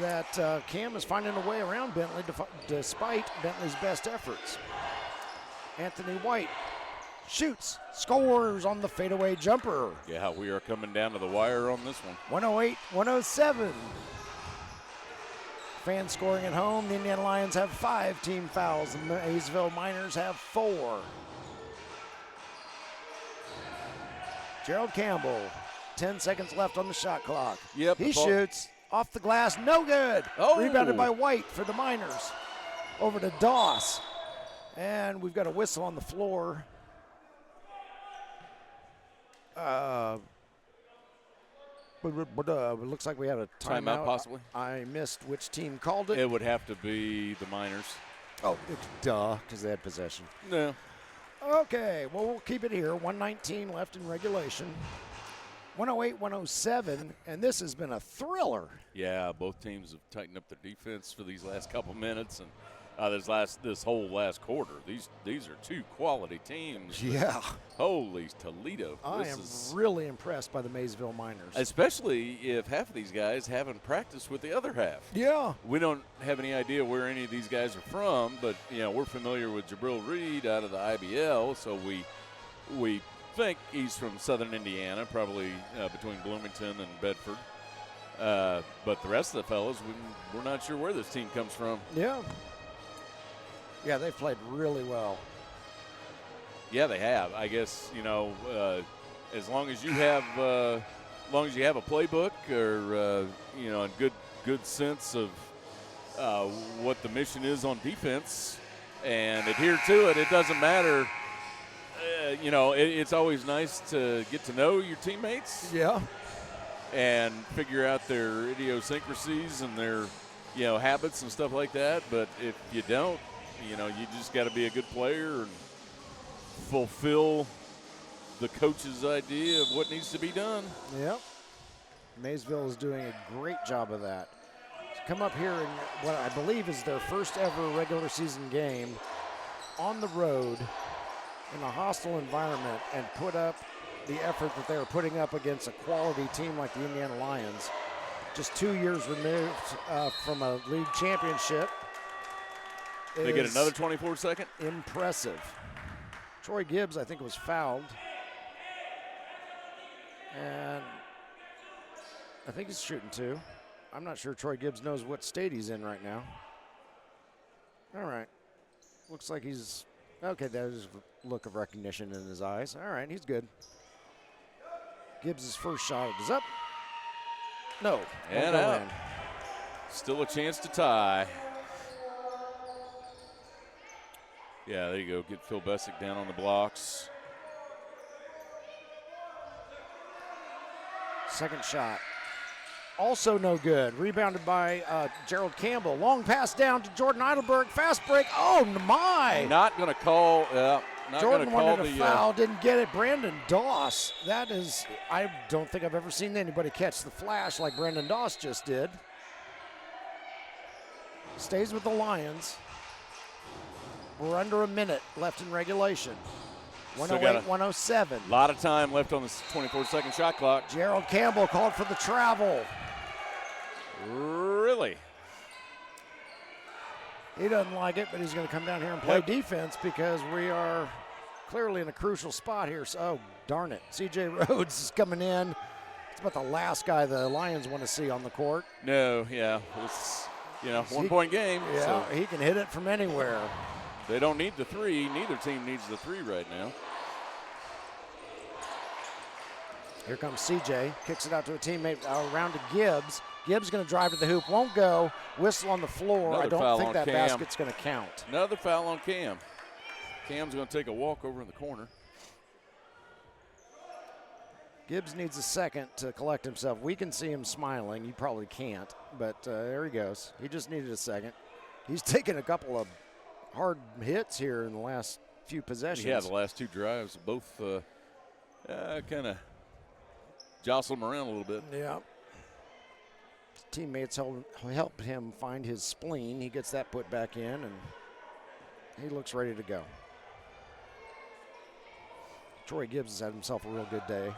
that Cam is finding a way around Bentley despite Bentley's best efforts. Anthony White shoots, scores on the fadeaway jumper. Yeah, we are coming down to the wire on this one. 108-107. Fans scoring at home. The Indiana Lions have 5 team fouls. The Maysville Miners have 4. Gerald Campbell, 10 seconds left on the shot clock. Yep. He shoots off the glass, no good. Oh. Rebounded by White for the Miners. Over to Doss. And we've got a whistle on the floor. It looks like we had a timeout. Possibly. I missed which team called it. It would have to be the Miners. Oh, duh, because they had possession. No. Okay, well, we'll keep it here. 119 left in regulation. 108-107, and this has been a thriller. Yeah, both teams have tightened up their defense for these last couple minutes, and this whole last quarter. These are 2 quality teams. Yeah. Holy Toledo. I am really impressed by the Maysville Miners. Especially if half of these guys haven't practiced with the other half. Yeah. We don't have any idea where any of these guys are from, but we're familiar with Jabril Reed out of the IBL, so we think he's from southern Indiana, probably between Bloomington and Bedford. But the rest of the fellas, we're not sure where this team comes from. Yeah. Yeah, they've played really well. Yeah, they have. I guess as long as you have, a playbook or a good sense of what the mission is on defense and adhere to it. It doesn't matter. It's always nice to get to know your teammates. Yeah. And figure out their idiosyncrasies and their habits and stuff like that. But if you don't, you just got to be a good player and fulfill the coach's idea of what needs to be done. Yep. Maysville is doing a great job of that. Come up here in what I believe is their first ever regular season game. on the road in a hostile environment and put up the effort that they were putting up against a quality team like the Indiana Lions, just 2 years removed from a league championship. They get another 24-second? Impressive. Troy Gibbs, I think, was fouled. And I think he's shooting 2. I'm not sure Troy Gibbs knows what state he's in right now. All right. Looks like he's, okay, there's a look of recognition in his eyes. All right, he's good. Gibbs' first shot is up. No. And out. Still a chance to tie. Yeah, there you go. Get Phil Bessick down on the blocks. Second shot. Also no good. Rebounded by Gerald Campbell. Long pass down to Jordan Eidelberg. Fast break. Oh, my. Not going to call. Jordan wanted a foul, didn't get it. Brandon Doss. That is, I don't think I've ever seen anybody catch the flash like Brandon Doss just did. Stays with the Lions. We're under a minute left in regulation. 108, 107. A lot of time left on this 24-second shot clock. Gerald Campbell called for the travel. Really? He doesn't like it, but he's going to come down here and play defense because we are clearly in a crucial spot here. So, oh, darn it. C.J. Rhodes is coming in. It's about the last guy the Lions want to see on the court. No, yeah. It's, one-point game. Yeah, so he can hit it from anywhere. They don't need the 3. Neither team needs the 3 right now. Here comes CJ, kicks it out to a teammate, around to Gibbs. Gibbs going to drive to the hoop, won't go. Whistle on the floor. Another I don't think that Cam. basket's going to count. Another foul on Cam. Cam's going to take a walk over in the corner. Gibbs needs a second to collect himself. We can see him smiling. You probably can't, but there he goes. He just needed a second. He's taken a couple of hard hits here in the last few possessions. Yeah, the last 2 drives both kind of jostled him around a little bit. Yeah. His teammates helped him find his spleen. He gets that put back in, and he looks ready to go. Troy Gibbs has had himself a real good day.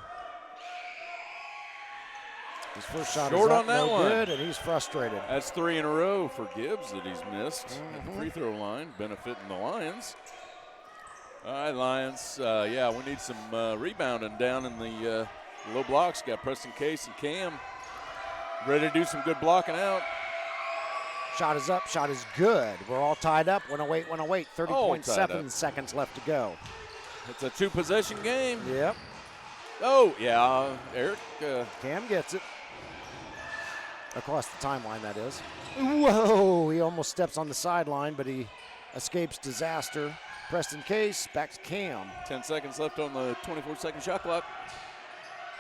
His first shot Short is up, on that no one. good, and he's frustrated. That's 3 in a row for Gibbs that he's missed at the free throw line, benefiting the Lions. All right, Lions. Yeah, we need some rebounding down in the low blocks. Got Preston Case and Cam ready to do some good blocking out. Shot is up, shot is good. We're all tied up, 108, 108, 30.7 seconds left to go. It's a 2-possession game. Yep. Oh, yeah, Eric. Cam gets it. Across the timeline, that is. Whoa, he almost steps on the sideline, but he escapes disaster. Preston Case, back to Cam. 10 seconds left on the 24-second shot clock.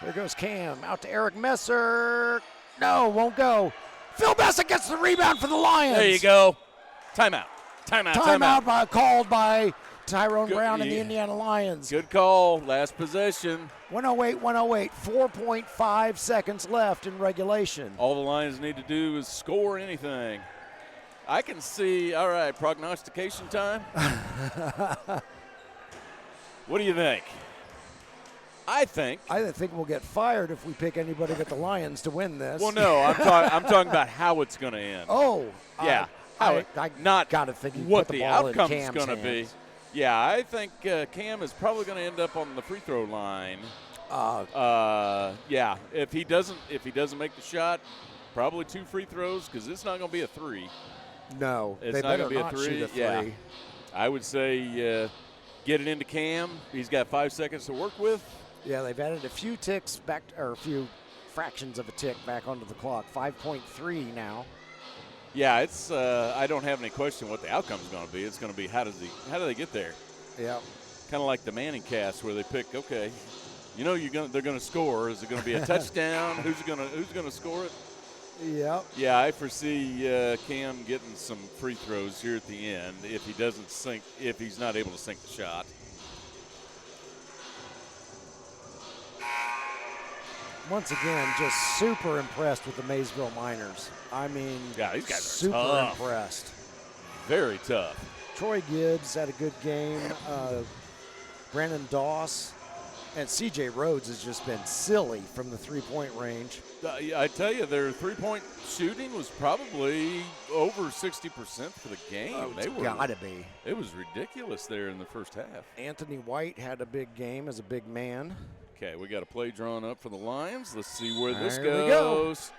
Here goes Cam, out to Eric Messer. No, won't go. Phil Bessick gets the rebound for the Lions. There you go. Timeout. Timeout called by Tyrone Brown and the Indiana Lions. Good call. Last possession. 108, 108. 4.5 seconds left in regulation. All the Lions need to do is score anything. I can see, all right, prognostication time. What do you think? I think we'll get fired if we pick anybody but the Lions to win this. Well, no, I'm talking about how it's going to end. Oh, yeah. I not gotta think what the outcome is going to be. Yeah, I think Cam is probably going to end up on the free throw line. Yeah, if he doesn't make the shot, probably 2 free throws because it's not going to be a 3. No, it's they not better going to be not a 3. shoot a 3. Yeah, I would say get it into Cam. He's got 5 seconds to work with. Yeah, they've added a few ticks back, or a few fractions of a tick back onto the clock. 5.3 now. Yeah, it's. I don't have any question what the outcome is going to be. It's going to be how do they get there? Yeah. Kind of like the Manning cast where they pick. Okay, they're going to score. Is it going to be a touchdown? Who's going to score it? Yep. Yeah, I foresee Cam getting some free throws here at the end if he's not able to sink the shot. Once again, just super impressed with the Maysville Miners. I mean, yeah, these guys are super tough. impressed. Very tough. Troy Gibbs had a good game. Brandon Doss and C.J. Rhodes has just been silly from the three-point range. I tell you, their three-point shooting was probably over 60% for the game. It's gotta be. It was ridiculous there in the first half. Anthony White had a big game as a big man. Okay, we got a play drawn up for the Lions. Let's see where this There we go. goes.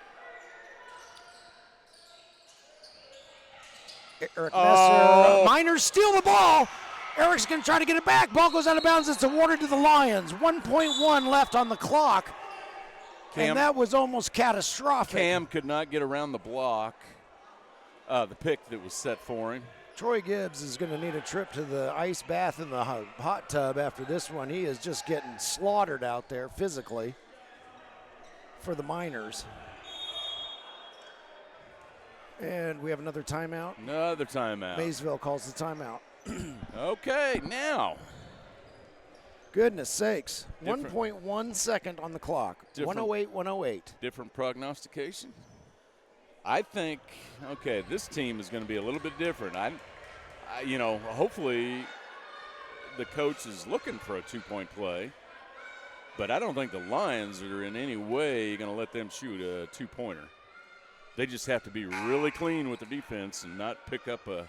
Eric Messer. Miners steal the ball. Eric's going to try to get it back. Ball goes out of bounds. It's awarded to the Lions. 1.1 left on the clock. And that was almost catastrophic. Cam could not get around the block, the pick that was set for him. Troy Gibbs is going to need a trip to the ice bath in the hot tub after this one. He is just getting slaughtered out there physically for the Miners. And we have another timeout. Another timeout. Maysville calls the timeout. Okay, now. Goodness sakes. 1.1 second on the clock. 108-108. Different prognostication. I think, okay, this team is going to be a little bit different. Hopefully the coach is looking for a two-point play, but I don't think the Lions are in any way going to let them shoot a two-pointer. They just have to be really clean with the defense and not pick up a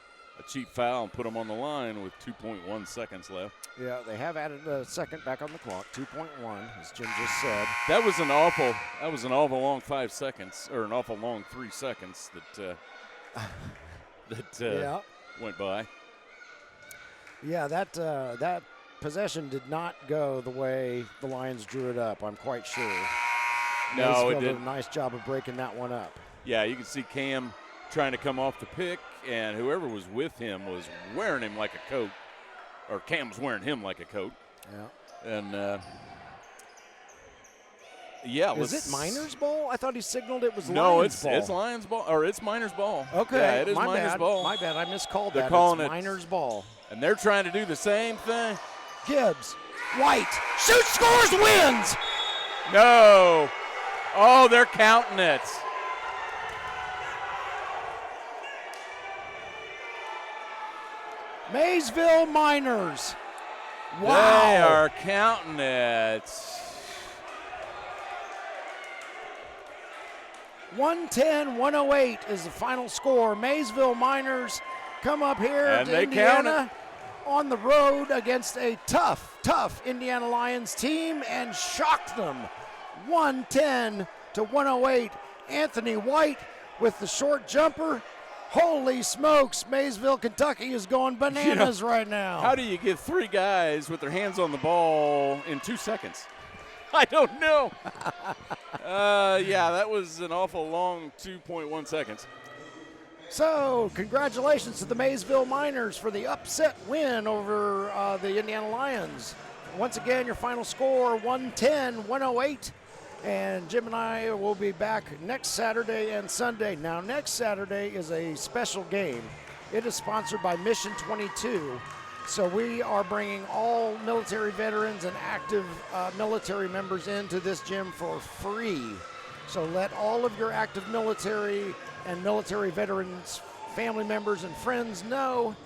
cheap foul and put them on the line with 2.1 seconds left. Yeah, they have added a second back on the clock, 2.1, as Jim just said. That was an awful long 5 seconds, or an awful long 3 seconds that went by. Yeah, that possession did not go the way the Lions drew it up, I'm quite sure. No, Maysville it did didn't. a nice job of breaking that one up. Yeah, you can see Cam trying to come off the pick, and whoever was with him was wearing him like a coat, or Cam was wearing him like a coat. Yeah. And, Is it Miners' ball? I thought he signaled it was no, Lions' ball. it's Lions' ball, or it's Miners' ball. Okay, yeah, it is my Miners' bad. ball. My bad, I miscalled They're that. calling It's it Miners' ball. And they're trying to do the same thing. Gibbs, White, shoots, scores, wins! No. Oh, they're counting it. Maysville Miners. Wow. They are counting it. 110-108 is the final score. Maysville Miners come up here And to they Indiana on the road against a tough Indiana Lyons team and shocked them. 110-108. Anthony White with the short jumper. Holy smokes, Maysville, Kentucky is going bananas right now. How do you get 3 guys with their hands on the ball in 2 seconds? I don't know. Yeah, that was an awful long 2.1 seconds. So, congratulations to the Maysville Miners for the upset win over the Indiana Lions. Once again, your final score, 110-108. And Jim and I will be back next Saturday and Sunday. Now, next Saturday is a special game. It is sponsored by Mission 22. So we are bringing all military veterans and active military members into this gym for free. So let all of your active military and military veterans, family members, and friends know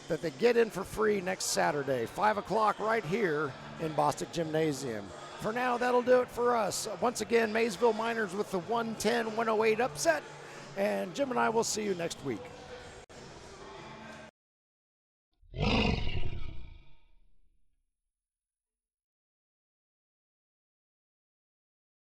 that they get in for free next Saturday, 5 o'clock right here in Bostic Gymnasium. For now, that'll do it for us. Once again, Maysville Miners with the 110-108 upset. And Jim and I will see you next week.